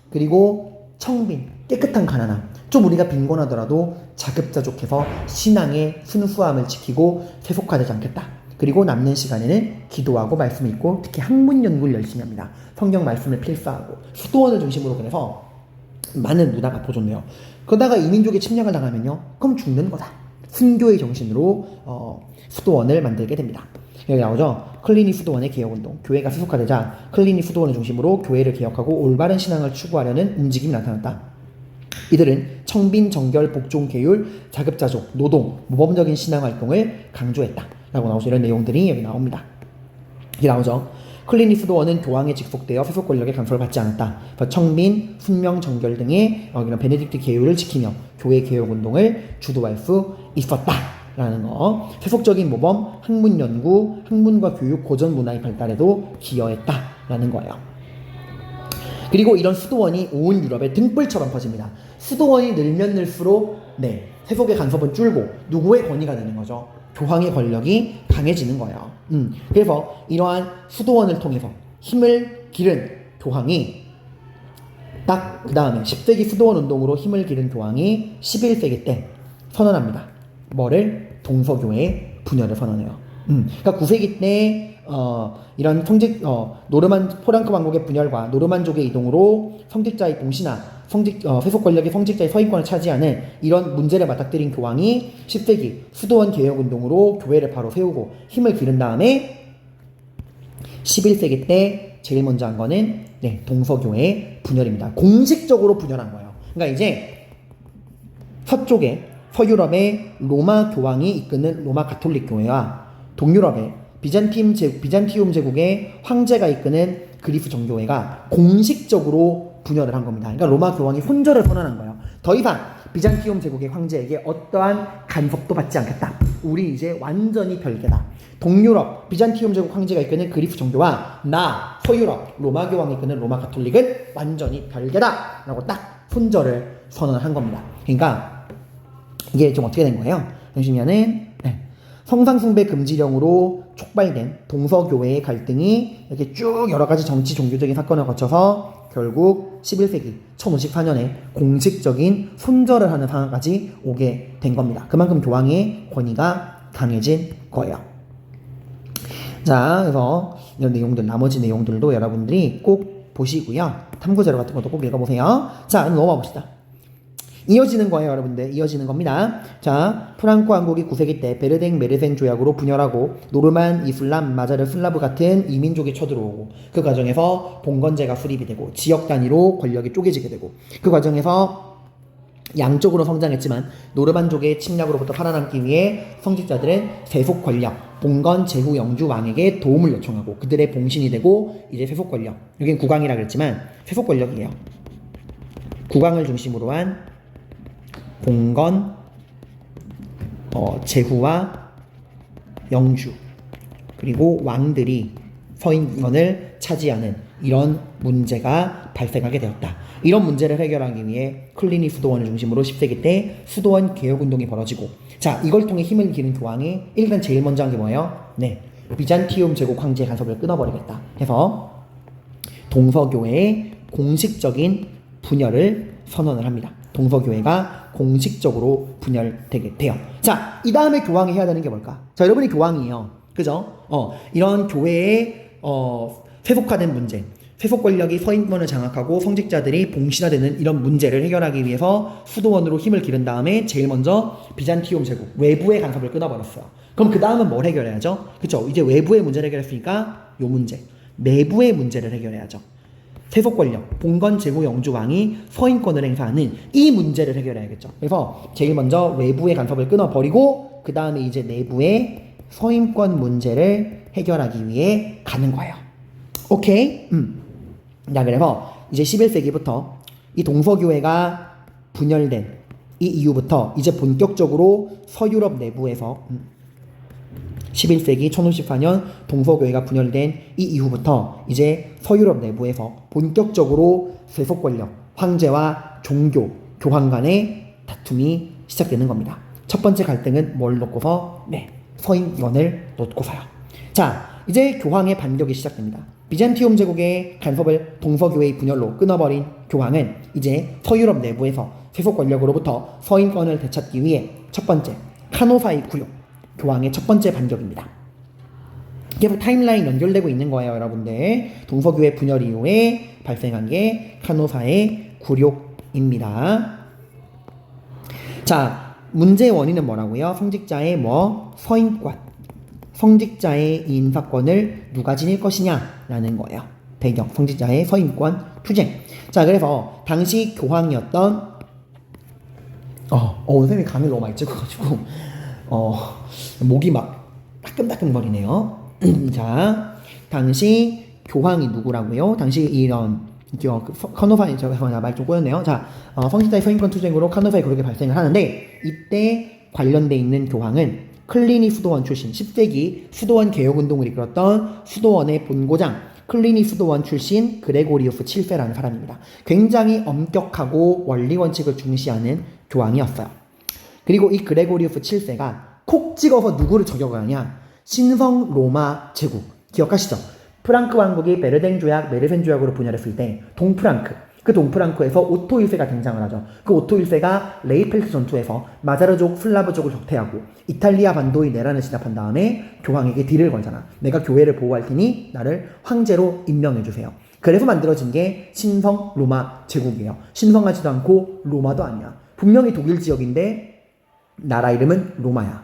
그리고 청빈, 깨끗한 가난함. 좀 우리가 빈곤하더라도 자급자족해서 신앙의 순수함을 지키고 세속화되지 않겠다. 그리고 남는 시간에는 기도하고 말씀 읽고 특히 학문 연구를 열심히 합니다. 성경 말씀을 필사하고 수도원을 중심으로 그래서 많은 문화가 보존돼요. 그러다가 이민족의 침략을 당하면요, 그럼 죽는 거다. 순교의 정신으로 수도원을 만들게 됩니다. 여기 나오죠. 클리니 수도원의 개혁운동. 교회가 세속화되자 클리니 수도원을 중심으로 교회를 개혁하고 올바른 신앙을 추구하려는 움직임이 나타났다. 이들은 청빈, 정결, 복종, 계율, 자급자족, 노동, 모범적인 신앙활동을 강조했다 라고 나오죠. 이런 내용들이 여기 나옵니다. 이게 나오죠. 클리니 수도원은 교황에 직속되어 세속 권력의 간섭을 받지 않았다. 청빈, 훈명, 정결 등의 이런 베네딕트 계율을 지키며 교회 개혁 운동을 주도할 수 있었다 라는 거. 세속적인 모범, 학문 연구, 학문과 교육, 고전 문화의 발달에도 기여했다 라는 거예요. 그리고 이런 수도원이 온 유럽에 등불처럼 퍼집니다. 수도원이 늘면 늘수록 세속의 간섭은 줄고 누구의 권위가 되는 거죠? 교황의 권력이 강해지는 거예요. 그래서 이러한 수도원을 통해서 힘을 기른 교황이 딱 그 다음에 10세기 수도원 운동으로 힘을 기른 교황이 11세기 때 선언합니다. 뭐를? 동서교회 분열을 선언해요. 그러니까 9세기 때 이런 프랑크 왕국의 분열과 노르만족의 이동으로 성직자의 봉신화, 세속 권력이 성직자의 서인권을 차지하는 이런 문제를 맞닥뜨린 교황이 10세기 수도원 개혁운동으로 교회를 바로 세우고 힘을 기른 다음에 11세기 때 제일 먼저 한 거는 동서교회 분열입니다. 공식적으로 분열한 거예요. 그러니까 이제 서유럽의 로마 교황이 이끄는 로마 가톨릭 교회와 동유럽의 비잔티움 제국의 황제가 이끄는 그리스 정교회가 공식적으로 분열을 한 겁니다. 그러니까 로마 교황이 혼절을 선언한 거예요. 더 이상 비잔티움 제국의 황제에게 어떠한 간섭도 받지 않겠다. 우리 이제 완전히 별개다. 동유럽 비잔티움 제국 황제가 이끄는 그리스 정교와 서유럽 로마 교황이 이끄는 로마 가톨릭은 완전히 별개다 라고 딱 혼절을 선언한 겁니다. 그러니까 이게 좀 어떻게 된 거예요? 보시면은 성상숭배 금지령으로 촉발된 동서교회의 갈등이 이렇게 쭉 여러 가지 정치 종교적인 사건을 거쳐서 결국 11세기 1054년에 공식적인 손절을 하는 상황까지 오게 된 겁니다. 그만큼 교황의 권위가 강해진 거예요. 자, 그래서 이런 내용들, 나머지 내용들도 여러분들이 꼭 보시고요. 탐구자료 같은 것도 꼭 읽어보세요. 자, 그럼 넘어가 봅시다. 이어지는 거예요, 여러분들. 이어지는 겁니다. 자, 프랑코 왕국이 9세기 때 베르댕 메르센 조약으로 분열하고 노르만, 이슬람, 마자르, 슬라브 같은 이민족이 쳐들어오고 그 과정에서 봉건제가 수립이 되고 지역 단위로 권력이 쪼개지게 되고 그 과정에서 양쪽으로 성장했지만 노르만족의 침략으로부터 살아남기 위해 성직자들은 세속 권력, 봉건, 제후, 영주 왕에게 도움을 요청하고 그들의 봉신이 되고 이제 세속 권력, 여긴 국왕이라 그랬지만 세속 권력이에요. 국왕을 중심으로 한 봉건, 제후와 영주 그리고 왕들이 서인권을 차지하는 이런 문제가 발생하게 되었다. 이런 문제를 해결하기 위해 클리니 수도원을 중심으로 10세기 때 수도원 개혁운동이 벌어지고 자, 이걸 통해 힘을 기른 교황이 일단 제일 먼저 한 게 뭐예요? 비잔티움 제국 황제의 간섭을 끊어버리겠다 해서 동서교회의 공식적인 분열을 선언을 합니다. 동서교회가 공식적으로 분열되게 돼요. 자, 이 다음에 교황이 해야 되는 게 뭘까? 자, 여러분이 교황이에요. 그죠? 이런 교회의 세속화된 문제, 세속 권력이 서인권을 장악하고 성직자들이 봉신화되는 이런 문제를 해결하기 위해서 수도원으로 힘을 기른 다음에 제일 먼저 비잔티움 제국, 외부의 간섭을 끊어버렸어요. 그럼 그 다음은 뭘 해결해야죠? 그쵸? 이제 외부의 문제를 해결했으니까 요 문제, 내부의 문제를 해결해야죠. 세속 권력, 봉건, 제후, 영주 왕이 서인권을 행사하는 이 문제를 해결해야겠죠. 그래서 제일 먼저 외부의 간섭을 끊어버리고 그 다음에 이제 내부의 서인권 문제를 해결하기 위해 가는 거예요. 오케이? 자, 그래서 이제 11세기부터 이 동서교회가 분열된 이 이후부터 이제 본격적으로 서유럽 내부에서 11세기 1054년 동서교회가 분열된 이 이후부터 이제 서유럽 내부에서 본격적으로 세속 권력, 황제와 종교, 교황 간의 다툼이 시작되는 겁니다. 첫 번째 갈등은 뭘 놓고서? 서인권을 놓고서요. 자, 이제 교황의 반격이 시작됩니다. 비잔티움 제국의 간섭을 동서교회의 분열로 끊어버린 교황은 이제 서유럽 내부에서 세속 권력으로부터 서인권을 되찾기 위해 첫 번째 카노사의 굴욕, 교황의 첫 번째 반격입니다. 계속 타임라인 연결되고 있는 거예요, 여러분들. 동서교회 분열 이후에 발생한 게 카노사의 굴욕입니다. 자, 문제의 원인은 뭐라고요? 성직자의 서인권. 성직자의 인사권을 누가 지닐 것이냐라는 거예요. 배경, 성직자의 서인권 투쟁. 자, 그래서 당시 교황이었던 오늘 선생님이 간을 너무 많이 찍어가지고, 목이 막 따끔따끔거리네요. 자, 당시 교황이 누구라고요? 당시 이런, 카노바이, 말 좀 꼬였네요. 자, 성신자의 서인권 투쟁으로 카노바이 그렇게 발생을 하는데, 이때 관련돼 있는 교황은 클리니 수도원 출신, 10세기 수도원 개혁운동을 이끌었던 수도원의 본고장, 클리니 수도원 출신 그레고리우스 7세라는 사람입니다. 굉장히 엄격하고 원리 원칙을 중시하는 교황이었어요. 그리고 이 그레고리우스 7세가 콕 찍어서 누구를 저격하냐? 신성 로마 제국. 기억하시죠? 프랑크 왕국이 베르덴 조약, 메르센 조약으로 분열했을 때 동프랑크, 그 동프랑크에서 오토 1세가 등장을 하죠. 그 오토 1세가 레이펠트 전투에서 마자르족, 슬라브족을 적대하고 이탈리아 반도의 내란을 진압한 다음에 교황에게 딜을 걸잖아. 내가 교회를 보호할 테니 나를 황제로 임명해주세요. 그래서 만들어진 게 신성 로마 제국이에요. 신성하지도 않고 로마도 아니야. 분명히 독일 지역인데 나라 이름은 로마야.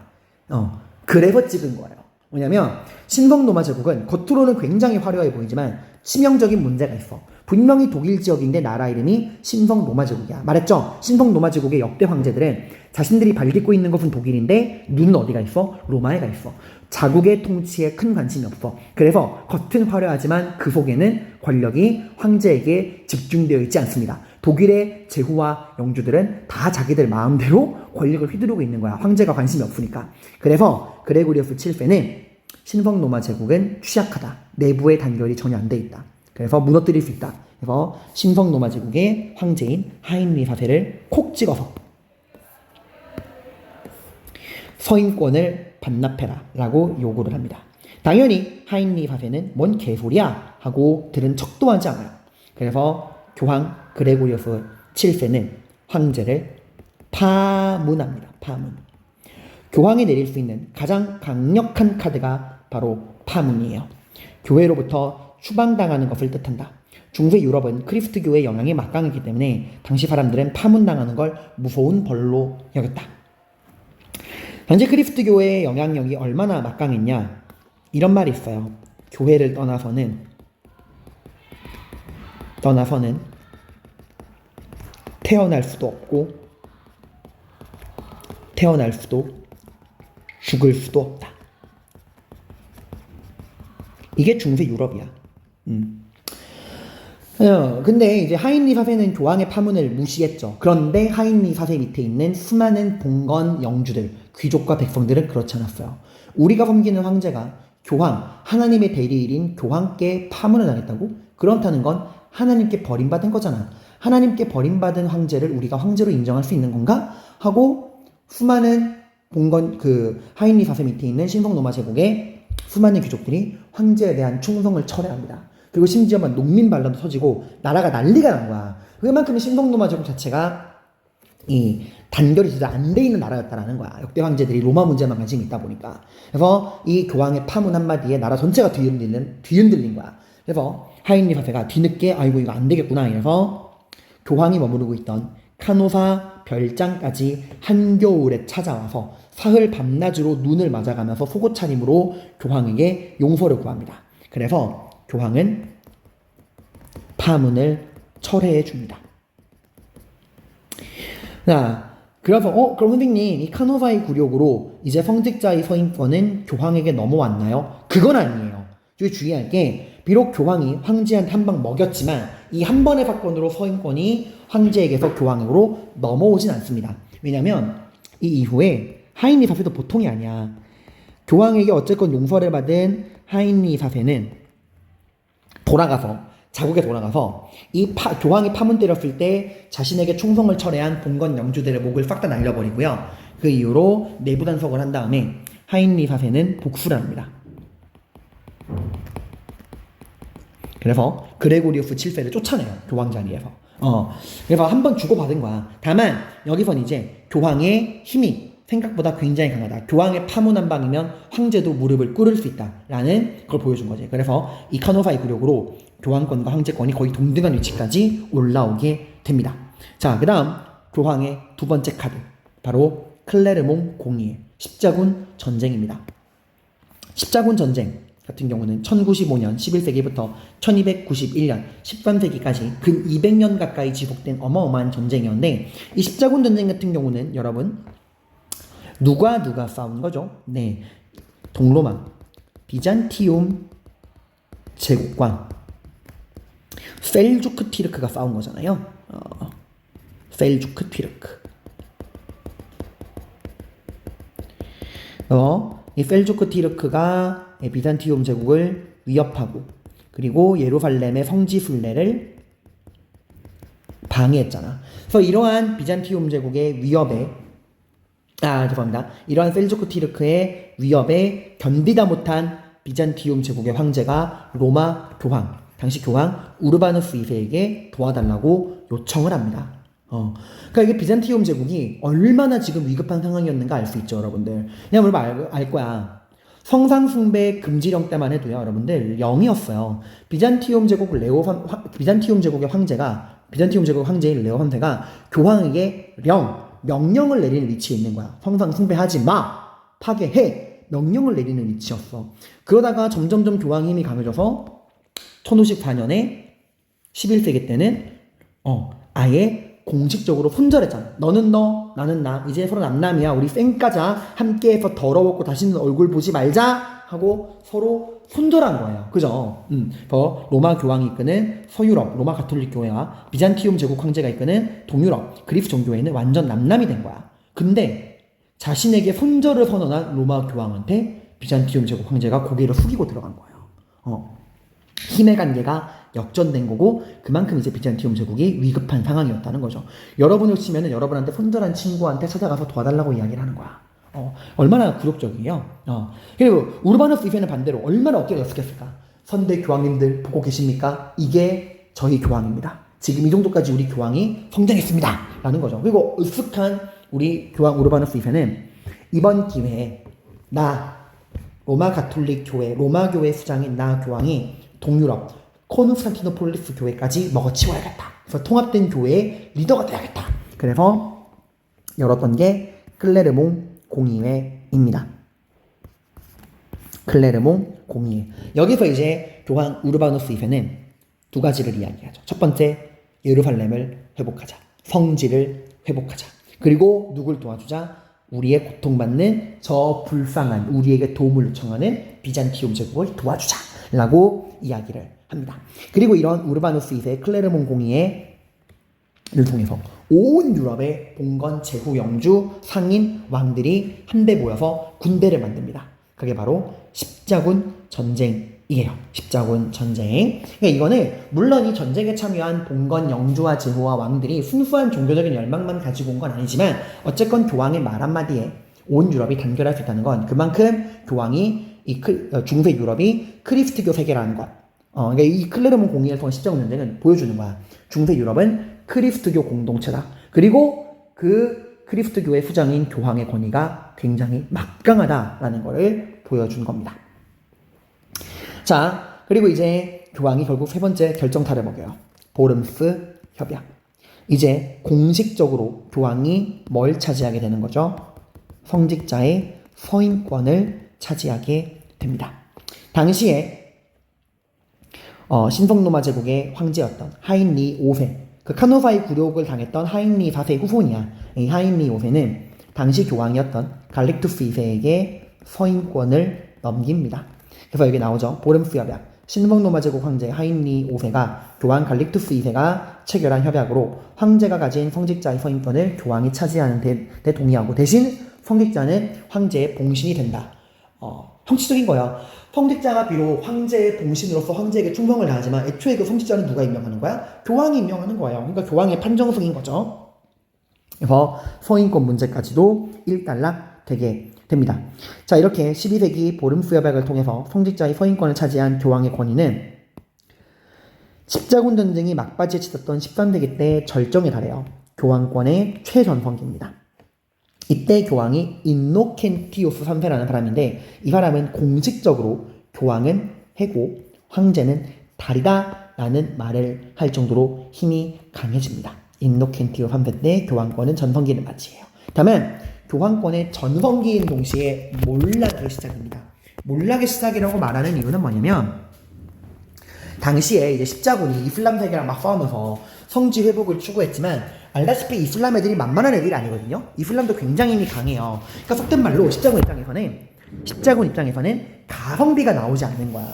그래서 찍은 거예요. 뭐냐면 신성 로마 제국은 겉으로는 굉장히 화려해 보이지만 치명적인 문제가 있어. 분명히 독일 지역인데 나라 이름이 신성 로마 제국이야. 말했죠? 신성 로마 제국의 역대 황제들은 자신들이 발딛고 있는 것은 독일인데 눈은 어디가 있어? 로마에가 있어. 자국의 통치에 큰 관심이 없어. 그래서 겉은 화려하지만 그 속에는 권력이 황제에게 집중되어 있지 않습니다. 독일의 제후와 영주들은 다 자기들 마음대로 권력을 휘두르고 있는 거야. 황제가 관심이 없으니까. 그래서 그레고리우스 7세는 신성 로마 제국은 취약하다. 내부의 단결이 전혀 안 돼 있다. 그래서 무너뜨릴 수 있다. 그래서 신성 로마 제국의 황제인 하인리 4세를 콕 찍어서 서인권을 반납해라 라고 요구를 합니다. 당연히 하인리 4세는 뭔 개소리야 하고 들은 척도 하지 않아요. 그래서 교황 그레고리우스 7세는 황제를 파문합니다. 파문. 교황이 내릴 수 있는 가장 강력한 카드가 바로 파문이에요. 교회로부터 추방당하는 것을 뜻한다. 중세 유럽은 크리스트교의 영향이 막강했기 때문에 당시 사람들은 파문당하는 걸 무서운 벌로 여겼다. 당시 크리스트교의 영향력이 얼마나 막강했냐? 이런 말이 있어요. 교회를 떠나서는 태어날 수도 없고 태어날 수도 죽을 수도 없다. 이게 중세 유럽이야. 근데 이제 하인리 4세는 교황의 파문을 무시했죠. 그런데 하인리 4세 밑에 있는 수많은 봉건 영주들, 귀족과 백성들은 그렇지 않았어요. 우리가 섬기는 황제가 교황, 하나님의 대리인인 교황께 파문을 당했다고? 그렇다는 건 하나님께 버림받은 거잖아. 하나님께 버림받은 황제를 우리가 황제로 인정할 수 있는 건가? 하고 수많은 봉건 하인리 4세 밑에 있는 신성 로마 제국의 수많은 귀족들이 황제에 대한 충성을 철회합니다. 그리고 심지어 막 농민 반란도 터지고 나라가 난리가 난 거야. 그만큼 신성 로마 제국 자체가 이 단결이 진짜 안 돼 있는 나라였다라는 거야. 역대 황제들이 로마 문제만 관심이 있다 보니까. 그래서 이 교황의 파문 한마디에 나라 전체가 뒤흔들린 거야. 그래서 하인리 4세가 뒤늦게 아이고 이거 안 되겠구나 이래서 교황이 머무르고 있던 카노사 별장까지 한겨울에 찾아와서 사흘 밤낮으로 눈을 맞아가면서 속옷 차림으로 교황에게 용서를 구합니다. 그래서 교황은 파문을 철회해 줍니다. 자, 그래서 그럼 선생님 이 카노사의 굴욕으로 이제 성직자의 서인권은 교황에게 넘어왔나요? 그건 아니에요. 여기 주의할 게 비록 교황이 황제한테 한 방 먹였지만 이 한 번의 사건으로 서인권이 황제에게서 교황으로 넘어오진 않습니다. 왜냐하면 이 이후에 하인리 4세도 보통이 아니야. 교황에게 어쨌건 용서를 받은 하인리 4세는 자국에 돌아가서 교황이 파문 때렸을 때 자신에게 충성을 철회한 봉건 영주들의 목을 싹 다 날려버리고요. 그 이후로 내부 단속을 한 다음에 하인리 4세는 복수를 합니다. 그래서 그레고리우스 7세를 쫓아내요. 교황 자리에서. 그래서 한 번 주고받은 거야. 다만 여기선 이제 교황의 힘이 생각보다 굉장히 강하다. 교황의 파문 한 방이면 황제도 무릎을 꿇을 수 있다라는 걸 보여준 거지. 그래서 이 카노사의 굴욕으로 교황권과 황제권이 거의 동등한 위치까지 올라오게 됩니다. 자, 그 다음 교황의 두 번째 카드 바로 클레르몽 공의의 십자군 전쟁입니다. 십자군 전쟁 같은 경우는 1095년 11세기부터 1291년 13세기까지 근 200년 가까이 지속된 어마어마한 전쟁이었는데 이 십자군 전쟁 같은 경우는 여러분 누가 싸운 거죠? 네, 동로마 비잔티움 제국과 셀주크 티르크가 싸운 거잖아요. 셀주크 티르크. 이 셀주크 티르크가 비잔티움 제국을 위협하고 그리고 예루살렘의 성지 순례를 방해했잖아. 그래서 이러한 비잔티움 제국의 위협에 이러한 셀주크 티르크의 위협에 견디다 못한 비잔티움 제국의 황제가 로마 교황, 당시 교황 우르바누스 2세에게 도와달라고 요청을 합니다. 그러니까 이게 비잔티움 제국이 얼마나 지금 위급한 상황이었는가 알 수 있죠, 여러분들. 그냥 우리 알 거야. 성상 숭배 금지령 때만 해도요, 여러분들 0이었어요. 비잔티움 제국의 황제인 레오 3세가 교황에게 명령을 내리는 위치에 있는 거야. 성상 숭배하지 마, 파괴해, 명령을 내리는 위치였어. 그러다가 점점점 교황 힘이 강해져서 1054년에 11세기 때는 아예 공식적으로 손절했잖아. 너는 너, 나는 나. 이제 서로 남남이야. 우리 쌩까자. 함께해서 더러웠고 다시는 얼굴 보지 말자 하고 서로 손절한 거예요. 그죠? 더 로마 교황이 이끄는 서유럽 로마 가톨릭 교회와 비잔티움 제국 황제가 이끄는 동유럽 그리스 정교회는 완전 남남이 된 거야. 근데 자신에게 손절을 선언한 로마 교황한테 비잔티움 제국 황제가 고개를 숙이고 들어간 거예요. 힘의 관계가 역전된 거고 그만큼 이제 비잔티움 제국이 위급한 상황이었다는 거죠. 여러분을 치면은 여러분한테 손절한 친구한테 찾아가서 도와달라고 이야기를 하는 거야. 얼마나 굴욕적이에요. 그리고 우르바누스 2세는 반대로 얼마나 어깨가 으쓱했을까. 선대 교황님들 보고 계십니까? 이게 저희 교황입니다. 지금 이 정도까지 우리 교황이 성장했습니다. 라는 거죠. 그리고 으쓱한 우리 교황 우르바누스 2세는 이번 기회에 나 로마 가톨릭 교회 로마 교회 수장인 나 교황이 동유럽 콘스탄티노폴리스 교회까지 먹어치워야겠다. 그래서 통합된 교회의 리더가 돼야겠다. 그래서 열었던 게 클레르몽 공의회입니다. 클레르몽 공의회. 여기서 이제 교황 우르바누스 2세는 두 가지를 이야기하죠. 첫 번째, 예루살렘을 회복하자. 성지를 회복하자. 그리고 누굴 도와주자? 우리의 고통받는 저 불쌍한 우리에게 도움을 요청하는 비잔티움 제국을 도와주자. 라고 이야기를 합니다. 그리고 이런 우르바누스 2세 클레르몽 공의회를 통해서 온 유럽의 봉건, 제후, 영주, 상인, 왕들이 한데 모여서 군대를 만듭니다. 그게 바로 십자군 전쟁이에요. 십자군 전쟁. 그러니까 이거는 물론 이 전쟁에 참여한 봉건, 영주와 제후와 왕들이 순수한 종교적인 열망만 가지고 온 건 아니지만 어쨌건 교황의 말 한마디에 온 유럽이 단결할 수 있다는 건 그만큼 교황이 중세 유럽이 크리스트교 세계라는 것. 그러니까 이 클레르몬 공의회를 통한 십자군 전쟁은 보여주는 거야. 중세 유럽은 크리스트교 공동체다. 그리고 그 크리스트교의 수장인 교황의 권위가 굉장히 막강하다라는 것을 보여준 겁니다. 자, 그리고 이제 교황이 결국 세 번째 결정타를 먹여요. 보름스 협약. 이제 공식적으로 교황이 뭘 차지하게 되는 거죠? 성직자의 서임권을 차지하게 됩니다. 당시에 신성로마 제국의 황제였던 하인리 5세, 그 카노사의 굴욕을 당했던 하인리 4세 후손이야. 이 하인리 5세는 당시 교황이었던 갈릭투스 2세에게 서임권을 넘깁니다. 그래서 여기 나오죠. 보름스 협약. 신성로마 제국 황제 하인리 5세가 교황 갈릭투스 2세가 체결한 협약으로 황제가 가진 성직자의 서임권을 교황이 차지하는 데 동의하고 대신 성직자는 황제의 봉신이 된다. 형식적인 거야. 성직자가 비록 황제의 봉신으로서 황제에게 충성을 다하지만 애초에 그 성직자는 누가 임명하는 거야? 교황이 임명하는 거예요. 그러니까 교황의 판정승인 거죠. 그래서 서임권 문제까지도 일단락 되게 됩니다. 자, 이렇게 12세기 보름스 협약을 통해서 성직자의 서임권을 차지한 교황의 권위는 십자군 전쟁이 막바지에 치렀던 13세기 때 절정에 달해요. 교황권의 최전성기입니다. 이때 교황이 인노켄티우스 3세라는 사람인데 이 사람은 공식적으로 교황은 해고, 황제는 달이다 라는 말을 할 정도로 힘이 강해집니다. 인노켄티우스 3세 때 교황권은 전성기를 맞이해요. 다만 교황권의 전성기인 동시에 몰락이 시작됩니다. 몰락의 시작이라고 말하는 이유는 뭐냐면 당시에 이제 십자군이 이슬람 세계랑 막 싸우면서 성지 회복을 추구했지만 알다시피 이슬람 애들이 만만한 애들이 아니거든요. 이슬람도 굉장히 힘이 강해요. 그러니까 속된 말로 십자군 입장에서는 가성비가 나오지 않는 거야.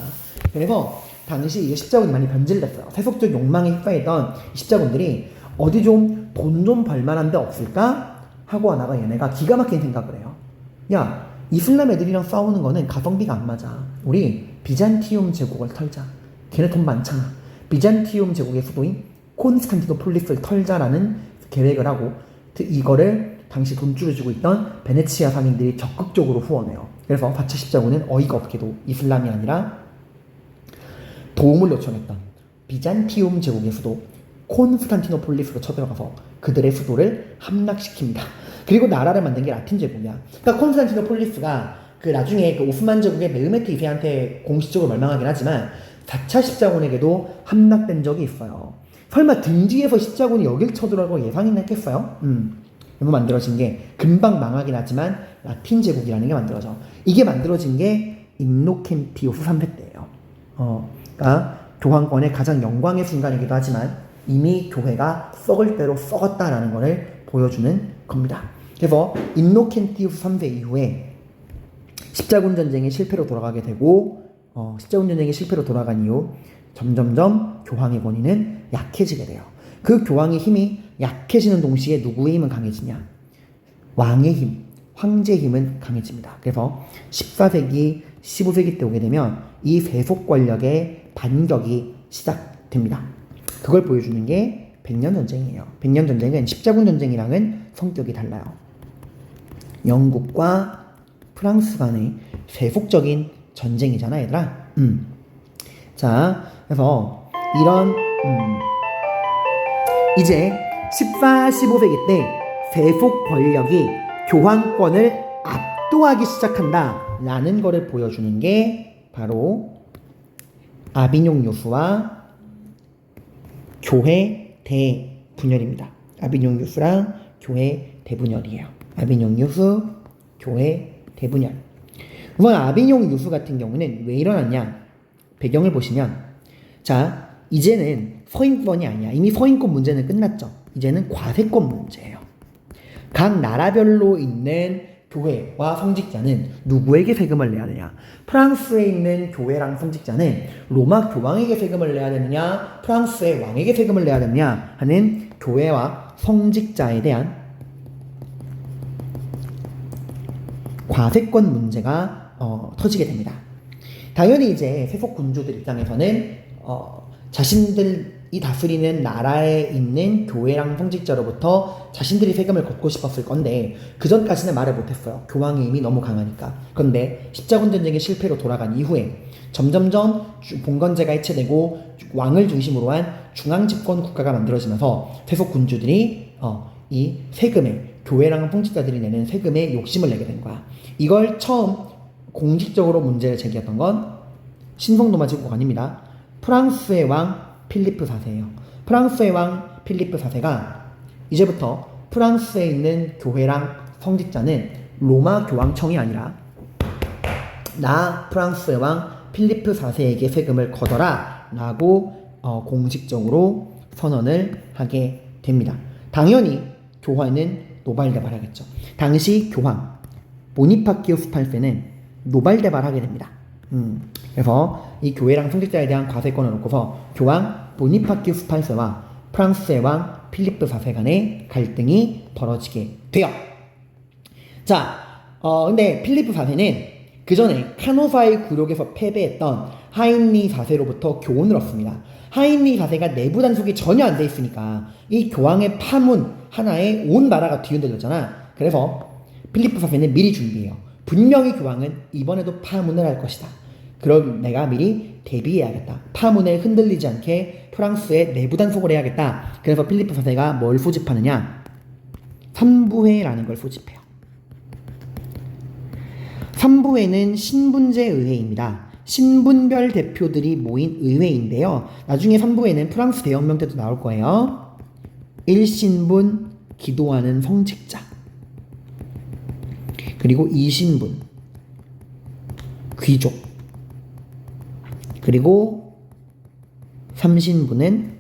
그래서 당시 이게 십자군이 많이 변질됐어요. 세속적 욕망에 휩싸이던 십자군들이 어디 좀 돈 좀 벌만한 데 없을까? 하고 하다가 얘네가 기가 막힌 생각을 해요. 야, 이슬람 애들이랑 싸우는 거는 가성비가 안 맞아. 우리 비잔티움 제국을 털자. 걔네 돈 많잖아. 비잔티움 제국의 수도인 콘스탄티노폴리스를 털자라는 계획을 하고 이거를 당시 돈줄을 주고 있던 베네치아 상인들이 적극적으로 후원해요. 그래서 바차 십자군은 어이가 없게도 이슬람이 아니라 도움을 요청했던 비잔티움 제국의 수도 콘스탄티노폴리스로 쳐들어가서 그들의 수도를 함락시킵니다. 그리고 나라를 만든 게 라틴 제국이야. 그러니까 콘스탄티노폴리스가 그 나중에 그 오스만 제국의 메흐메트 2세한테 공식적으로 멸망하긴 하지만 4차 십자군에게도 함락된 적이 있어요. 설마 등 뒤에서 십자군이 여길 쳐들어가고 예상했겠어요? 그래서 만들어진 게 금방 망하긴 하지만 라틴 제국이라는 게 만들어져. 이게 만들어진 게 인노켄티우스 3세 때예요. 그러니까 교황권의 가장 영광의 순간이기도 하지만 이미 교회가 썩을 대로 썩었다라는 것을 보여주는 겁니다. 그래서 인노켄티우스 3세 이후에 십자군 전쟁의 실패로 돌아가게 되고 십자군 전쟁의 실패로 돌아간 이후 점점점 교황의 권위는 약해지게 돼요. 그 교황의 힘이 약해지는 동시에 누구의 힘은 강해지냐? 왕의 힘, 황제의 힘은 강해집니다. 그래서 14세기, 15세기 때 오게 되면 이 세속 권력의 반격이 시작됩니다. 그걸 보여주는 게 백년 전쟁이에요. 백년 전쟁은 십자군 전쟁이랑은 성격이 달라요. 영국과 프랑스 간의 세속적인 전쟁이잖아, 얘들아. 자, 그래서 이런 이제 14, 15세기 때 세속 권력이 교황권을 압도하기 시작한다라는 것을 보여주는 게 바로 아비뇽 요수와 교회 대분열입니다. 아비뇽 요수랑 교회 대분열이에요. 아비뇽 요수, 교회 대분열. 이번 아비뇽 요수 같은 경우는 왜 일어났냐? 배경을 보시면 자, 이제는 서인권이 아니야. 이미 서인권 문제는 끝났죠. 이제는 과세권 문제예요. 각 나라별로 있는 교회와 성직자는 누구에게 세금을 내야 되냐? 프랑스에 있는 교회랑 성직자는 로마 교황에게 세금을 내야 되느냐? 프랑스의 왕에게 세금을 내야 되느냐? 하는 교회와 성직자에 대한 과세권 문제가 터지게 됩니다. 당연히 이제 세속 군주들 입장에서는 자신들이 다스리는 나라에 있는 교회랑 성직자로부터 자신들이 세금을 걷고 싶었을 건데 그 전까지는 말을 못했어요. 교황의 힘이 너무 강하니까. 그런데 십자군 전쟁의 실패로 돌아간 이후에 점점점 봉건제가 해체되고 왕을 중심으로 한 중앙집권 국가가 만들어지면서 세속 군주들이 이 세금에 교회랑 성직자들이 내는 세금에 욕심을 내게 된 거야. 이걸 처음 공식적으로 문제를 제기했던 건 신성로마 제국이 아닙니다. 프랑스의 왕 필리프 4세예요. 프랑스의 왕 필리프 4세가 이제부터 프랑스에 있는 교회랑 성직자는 로마 교황청이 아니라 나 프랑스의 왕 필리프 4세에게 세금을 걷어라 라고 공식적으로 선언을 하게 됩니다. 당연히 교황은 노발대발하겠죠. 당시 교황 보니파키우스 8세는 노발대발하게 됩니다. 그래서 이 교회랑 성직자에 대한 과세권을 놓고서 교황 보니파키우스 8세와 프랑스의 왕 필리프 4세 간의 갈등이 벌어지게 돼요. 자, 근데 필리프 4세는 그 전에 카노사의 굴욕에서 패배했던 하인리 4세로부터 교훈을 얻습니다. 하인리 4세가 내부 단속이 전혀 안 돼 있으니까 이 교황의 파문 하나에 온 나라가 뒤흔들렸잖아. 그래서 필리프 4세는 미리 준비해요. 분명히 교황은 이번에도 파문을 할 것이다. 그럼 내가 미리 대비해야겠다. 파문에 흔들리지 않게 프랑스의 내부 단속을 해야겠다. 그래서 필리프 4세가 뭘 소집하느냐? 삼부회라는 걸 소집해요. 삼부회는 신분제 의회입니다. 신분별 대표들이 모인 의회인데요. 나중에 삼부회는 프랑스 대혁명 때도 나올 거예요. 1신분 기도하는 성직자, 그리고 2신분 귀족. 그리고 3신분은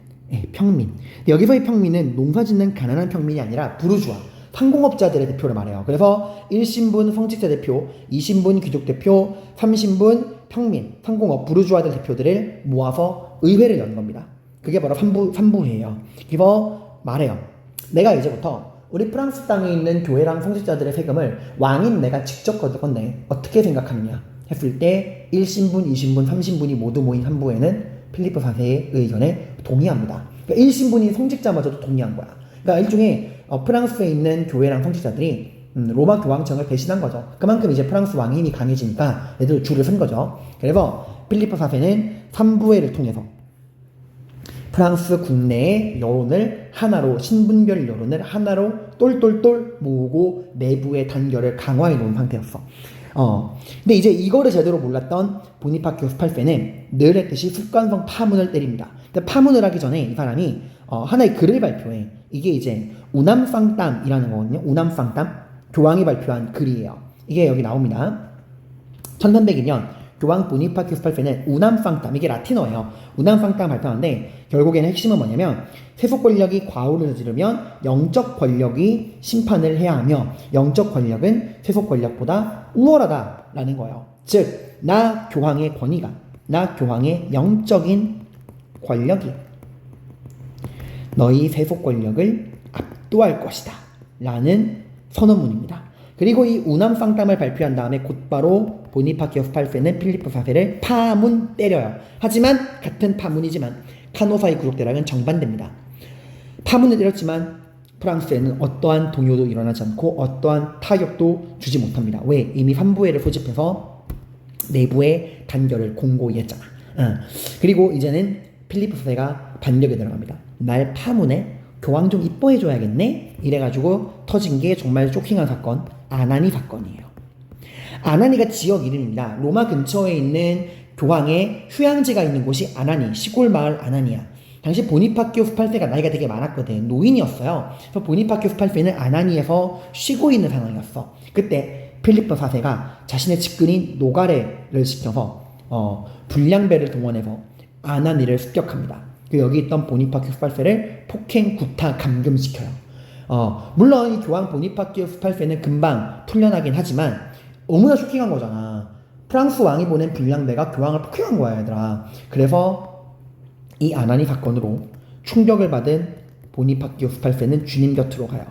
평민. 여기서의 평민은 농사짓는 가난한 평민이 아니라 부르주아, 상공업자들의 대표를 말해요. 그래서 1신분 성직자 대표, 2신분 귀족 대표, 3신분 평민, 상공업, 부르주아들 대표들을 모아서 의회를 연 겁니다. 그게 바로 삼부회예요. 그래서 말해요. 내가 이제부터 우리 프랑스 땅에 있는 교회랑 성직자들의 세금을 왕인 내가 직접 걷을 건데 어떻게 생각하느냐 했을 때 1신분, 2신분, 3신분이 모두 모인 삼부회는 필리프 4세의 의견에 동의합니다. 그러니까 1신분이 성직자마저도 동의한 거야. 그러니까 일종의 프랑스에 있는 교회랑 성직자들이 로마 교황청을 배신한 거죠. 그만큼 이제 프랑스 왕의 힘이 강해지니까 얘들 줄을 쓴 거죠. 그래서 필리프 4세는 삼부회를 통해서 프랑스 국내의 여론을 하나로, 신분별 여론을 하나로 똘똘똘 모으고 내부의 단결을 강화해 놓은 상태였어. 근데 이제 이거를 제대로 몰랐던 보니파키우스 8세는 늘 했듯이 습관성 파문을 때립니다. 근데 파문을 하기 전에 이 사람이 하나의 글을 발표해. 이게 이제 우남쌍땀이라는 거거든요. 우남쌍땀. 교황이 발표한 글이에요. 이게 여기 나옵니다. 1302년 교황 보니파키우스 8세는 우남쌍땀, 이게 라틴어예요. 우남쌍땀 발표하는데 결국에는 핵심은 뭐냐면 세속 권력이 과오를 저지르면 영적 권력이 심판을 해야 하며 영적 권력은 세속 권력보다 우월하다라는 거예요. 즉, 나 교황의 권위가, 나 교황의 영적인 권력이 너희 세속 권력을 압도할 것이다 라는 선언문입니다. 그리고 이 우남쌍땀을 발표한 다음에 곧바로 보니파키우스 8세는 필리프 4세를 파문 때려요. 하지만 같은 파문이지만 카노사의 구족대랑은 정반대입니다. 파문을 때렸지만 프랑스에는 어떠한 동요도 일어나지 않고 어떠한 타격도 주지 못합니다. 왜? 이미 삼부회를 소집해서 내부의 단결을 공고히 했잖아. 그리고 이제는 필리프 4세가 반격에 들어갑니다. 날 파문에 교황 좀 이뻐해줘야겠네? 이래가지고 터진 게 정말 쇼킹한 사건, 아나니 사건이에요. 아나니가 지역 이름입니다. 로마 근처에 있는 교황의 휴양지가 있는 곳이 아나니, 시골 마을 아나니야. 당시 보니파키우스 8세가 나이가 되게 많았거든. 노인이었어요. 그래서 보니파키우스 8세는 아나니에서 쉬고 있는 상황이었어. 그때 필리프 4세가 자신의 측근인 노가레를 시켜서 불량배를 동원해서 아나니를 습격합니다. 여기 있던 보니파키우스 8세를 폭행, 구타, 감금시켜요. 물론 이 교황 보니파키우스 8세는 금방 풀려나긴 하지만 너무나 쇼킹한 거잖아. 프랑스 왕이 보낸 불량배가 교황을 폭행한 거야, 얘들아. 그래서 이 아나니 사건으로 충격을 받은 보니파키우스 8세는 주님 곁으로 가요.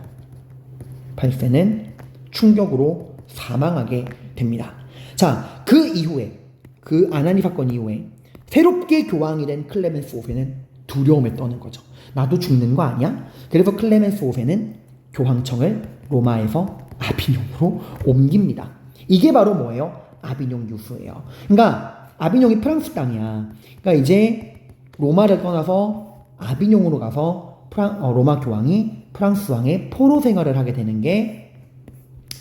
8세는 충격으로 사망하게 됩니다. 자, 그 이후에, 그 아나니 사건 이후에 새롭게 교황이 된 클레멘스 5세는 두려움에 떠는 거죠. 나도 죽는 거 아니야? 그래서 클레멘스 5세는 교황청을 로마에서 아비뇽으로 옮깁니다. 이게 바로 뭐예요? 아비뇽 유수예요. 그러니까 아비뇽이 프랑스 땅이야. 그러니까 이제 로마를 떠나서 아비뇽으로 가서 로마 교황이 프랑스 왕의 포로 생활을 하게 되는 게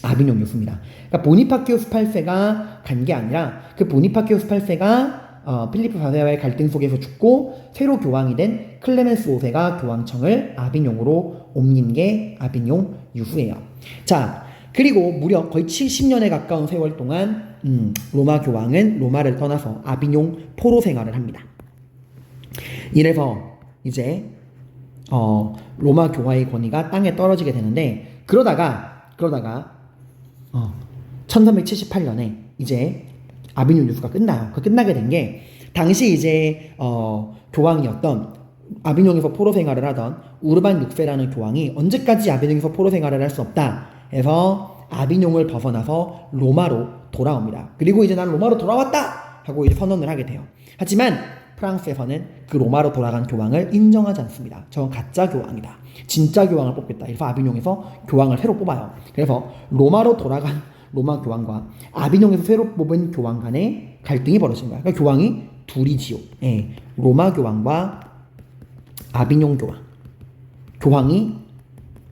아비뇽 유수입니다. 그러니까 보니파키우스 8세가 간 게 아니라 그 보니파키우스 8세가 필리프 4세와의 갈등 속에서 죽고 새로 교황이 된 클레멘스 5세가 교황청을 아비뇽으로 옮긴 게 아비뇽 유후예요. 자, 그리고 무려 거의 70년에 가까운 세월 동안 로마 교황은 로마를 떠나서 아비뇽 포로 생활을 합니다. 이래서 이제 로마 교황의 권위가 땅에 떨어지게 되는데 그러다가 1378년에 이제 아비뇽 유수가 끝나요. 그 끝나게 된 게 당시 이제 교황이었던 아비뇽에서 포로 생활을 하던 우르반 6세라는 교황이 언제까지 아비뇽에서 포로 생활을 할 수 없다 해서 아비뇽을 벗어나서 로마로 돌아옵니다. 그리고 이제 난 로마로 돌아왔다 하고 이제 선언을 하게 돼요. 하지만 프랑스에서는 그 로마로 돌아간 교황을 인정하지 않습니다. 저건 가짜 교황이다. 진짜 교황을 뽑겠다. 그래서 아비뇽에서 교황을 새로 뽑아요. 그래서 로마로 돌아간 로마 교황과 아비뇽에서 새로 뽑은 교황 간의 갈등이 벌어진 거야. 그러니까 교황이 둘이지요. 로마 교황과 아비뇽 교황. 교황이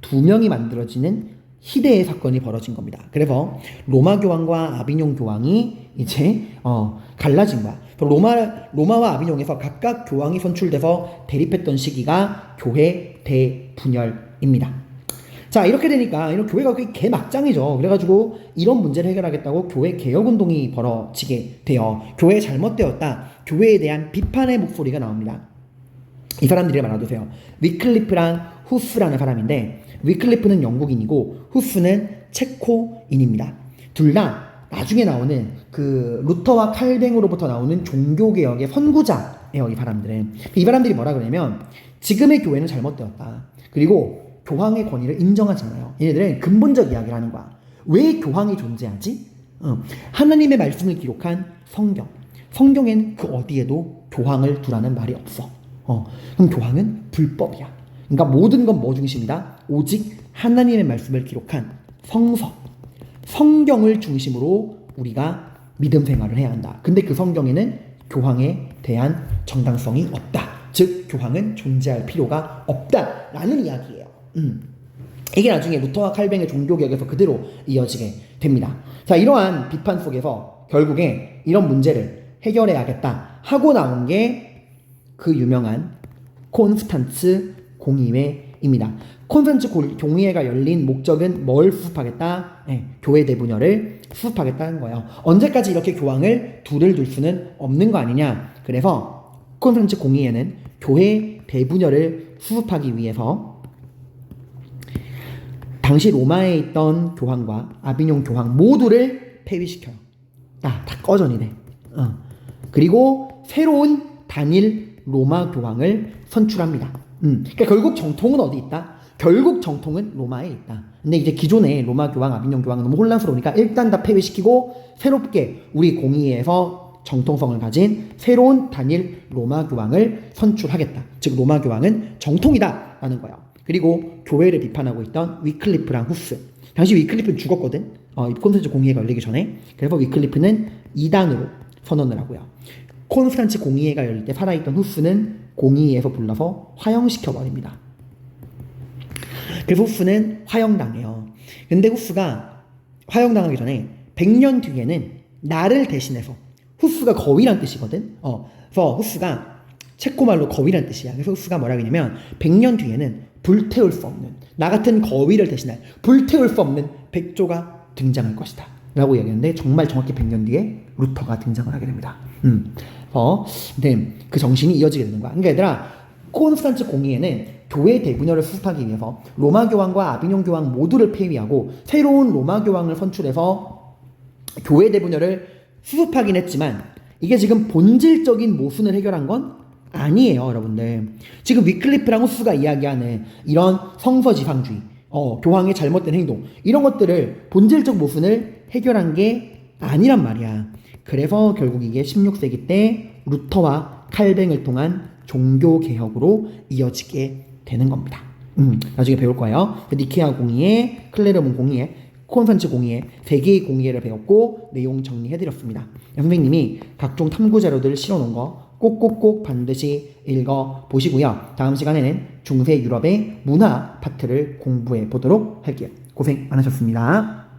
두 명이 만들어지는 희대의 사건이 벌어진 겁니다. 그래서 로마 교황과 아비뇽 교황이 이제 갈라진 거야. 로마와 아비뇽에서 각각 교황이 선출돼서 대립했던 시기가 교회 대분열입니다. 자, 이렇게 되니까 이런 교회가 개막장이죠. 그래가지고 이런 문제를 해결하겠다고 교회 개혁운동이 벌어지게 돼요. 교회 잘못되었다. 교회에 대한 비판의 목소리가 나옵니다. 이 사람들이 말아두세요. 위클리프랑 후스라는 사람인데, 위클리프는 영국인이고 후스는 체코인입니다. 둘 다 나중에 나오는 그 루터와 칼뱅으로부터 나오는 종교개혁의 선구자예요. 이 사람들은. 이 사람들이 뭐라 그러냐면, 지금의 교회는 잘못되었다. 그리고 교황의 권위를 인정하지 않아요. 얘네들은 근본적 이야기를 하는 거야. 왜 교황이 존재하지? 하나님의 말씀을 기록한 성경. 성경엔 그 어디에도 교황을 두라는 말이 없어. 그럼 교황은 불법이야. 그러니까 모든 건 뭐 중심이다? 오직 하나님의 말씀을 기록한 성서, 성경을 중심으로 우리가 믿음 생활을 해야 한다. 근데 그 성경에는 교황에 대한 정당성이 없다. 즉 교황은 존재할 필요가 없다라는 이야기예요. 이게 나중에 루터와 칼뱅의 종교개혁에서 그대로 이어지게 됩니다. 자, 이러한 비판 속에서 결국에 이런 문제를 해결해야겠다 하고 나온 게 그 유명한 콘스탄츠 공의회입니다. 콘스탄츠 공의회가 열린 목적은 뭘 수습하겠다? 교회 대분열을 수습하겠다는 거예요. 언제까지 이렇게 교황을 둘을 둘 수는 없는 거 아니냐? 그래서 콘스탄츠 공의회는 교회 대분열을 수습하기 위해서 당시 로마에 있던 교황과 아비뇽 교황 모두를 폐위시켜요. 다 꺼져니네. 그리고 새로운 단일 로마 교황을 선출합니다. 그러니까 결국 정통은 어디 있다? 결국 정통은 로마에 있다. 근데 이제 기존의 로마 교황, 아비뇽 교황은 너무 혼란스러우니까 일단 다 폐위시키고 새롭게 우리 공의회에서 정통성을 가진 새로운 단일 로마 교황을 선출하겠다. 즉 로마 교황은 정통이다라는 거예요. 그리고 교회를 비판하고 있던 위클리프랑 후스. 당시 위클리프는 죽었거든. 콘스탄츠 공의회가 열리기 전에. 그래서 위클리프는 이단으로 선언을 하고요. 콘스탄츠 공의회가 열릴 때 살아있던 후스는 공의회에서 불러서 화형시켜버립니다. 그래서 후스는 화형당해요. 근데 후스가 화형당하기 전에 100년 뒤에는 나를 대신해서, 후스가 거위란 뜻이거든. 그래서 후스가 체코말로 거위란 뜻이야. 그래서 후스가 뭐라 그러냐면 100년 뒤에는 불태울 수 없는, 나 같은 거위를 대신할 불태울 수 없는 백조가 등장할 것이다 라고 얘기했는데, 정말 정확히 100년 뒤에 루터가 등장을 하게 됩니다. 네, 그 정신이 이어지게 되는 거야. 그러니까 얘들아, 콘스탄츠 공의회는 교회 대분열을 수습하기 위해서 로마 교황과 아비뇽 교황 모두를 폐위하고 새로운 로마 교황을 선출해서 교회 대분열을 수습하긴 했지만, 이게 지금 본질적인 모순을 해결한 건 아니에요, 여러분들. 지금 위클리프랑 후스가 이야기하는 이런 성서지상주의, 교황의 잘못된 행동, 이런 것들을 본질적 모순을 해결한 게 아니란 말이야. 그래서 결국 이게 16세기 때 루터와 칼뱅을 통한 종교개혁으로 이어지게 되는 겁니다. 나중에 배울 거예요. 니케아 공의회, 클레르몬 공의회, 콘스탄츠 공의회, 세 개의 공의회를 배웠고 내용 정리해드렸습니다. 선생님이 각종 탐구 자료들 실어놓은 거 꼭꼭꼭 반드시 읽어보시고요. 다음 시간에는 중세 유럽의 문화 파트를 공부해 보도록 할게요. 고생 많으셨습니다.